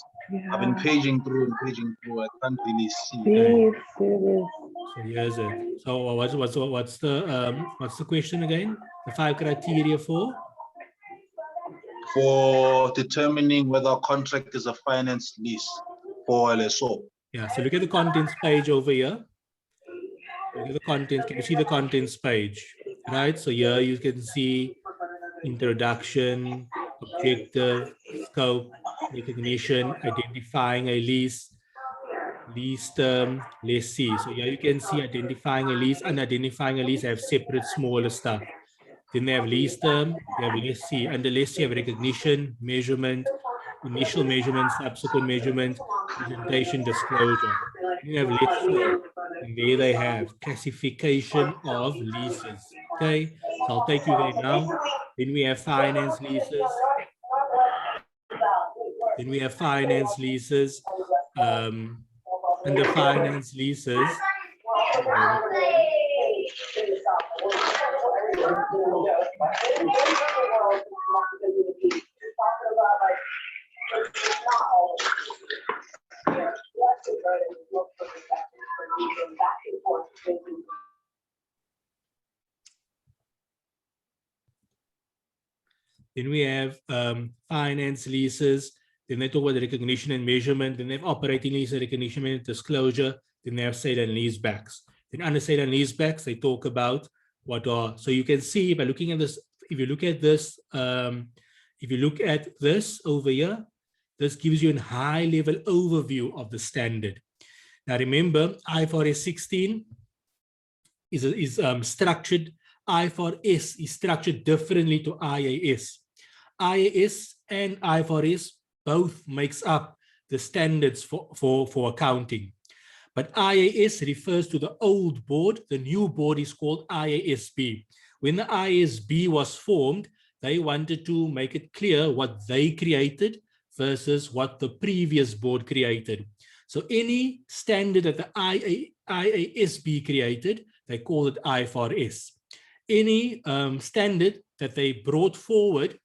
I've been paging through, I can't really see. Okay. So here's it. So what's the question again? The 5 criteria for determining whether a contract is a finance lease for a lessor. Yeah, so look at the contents page over here. Look at the contents. Can you see the contents page? Right. So here you can see introduction, objective, scope, recognition, identifying a lease, lease term, lessee. So here you can see identifying a lease and identifying a lease have separate smaller stuff. Then they have lease term, they have lessee. Under lessee, you have recognition, measurement, initial measurement, subsequent measurement, presentation, disclosure. You have lessor, and there they have classification of leases. Okay, so I'll take you there now. Then we have finance leases. Then we have finance leases. Under finance leases, then we have finance leases. Then they talk about the recognition and measurement. Then they have operating lease, recognition and disclosure. Then they have sale and leasebacks. Then under sale and leasebacks, they talk about what are. So you can see by looking at this. If you look at this, over here, this gives you a high-level overview of the standard. Now remember, IFRS 16 is structured. IFRS is structured differently to IAS. IAS and IFRS both makes up the standards for accounting. But IAS refers to the old board. The new board is called IASB. When the IASB was formed, they wanted to make it clear what they created versus what the previous board created. So any standard that the IASB created, they call it IFRS. Any standard that they brought forward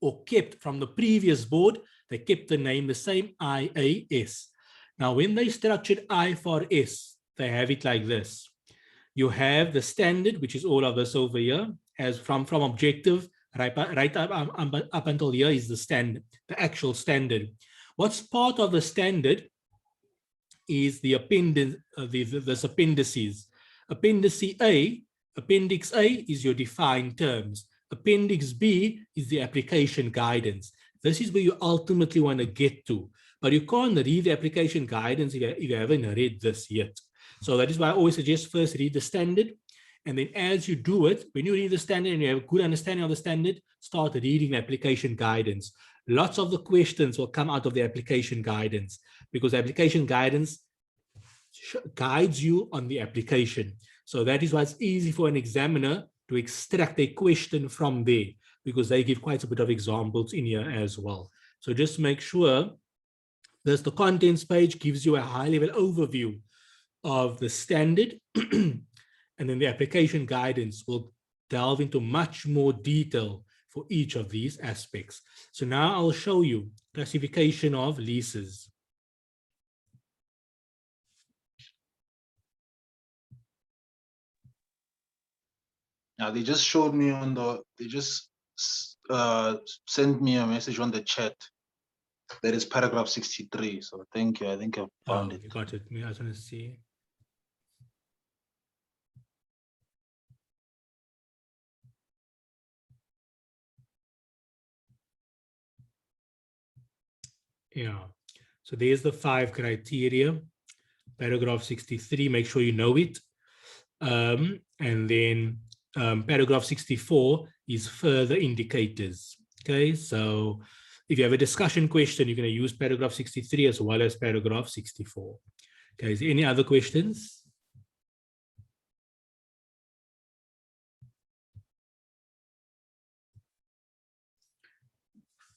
or kept from the previous board, they kept the name the same, IAS. Now, when they structured IFRS, they have it like this. You have the standard, which is all of this over here, as from objective right up until here is the standard, the actual standard. What's part of the standard is the appendices. Appendix A is your defined terms. Appendix B is the application guidance. This is where you ultimately want to get to, but you can't read the application guidance if you haven't read this yet. So that is why I always suggest first read the standard, and then as you do it, when you read the standard and you have a good understanding of the standard, start reading the application guidance. Lots of the questions will come out of the application guidance because the application guidance guides you on the application. So that is why it's easy for an examiner to extract a question from there, because they give quite a bit of examples in here as well. So just make sure there's the contents page gives you a high-level overview of the standard, and then the application guidance will delve into much more detail for each of these aspects. So now I'll show you classification of leases. Now they just showed me on the, they just sent me a message on the chat. That is paragraph 63. So thank you. I think I found it. You got it. I was going to see. Yeah. So there's the 5 criteria. Paragraph 63, make sure you know it. And then paragraph 64 is further indicators. Okay, so if you have a discussion question, you're going to use paragraph 63 as well as paragraph 64. Okay, is there any other questions?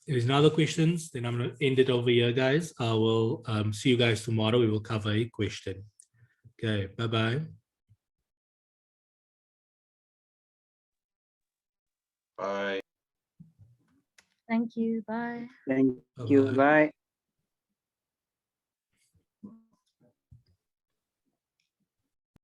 If there's no other questions, then I'm going to end it over here, guys. I will see you guys tomorrow. We will cover a question. Okay, bye-bye. Bye. Thank you. Bye. Thank Bye-bye. you. Bye.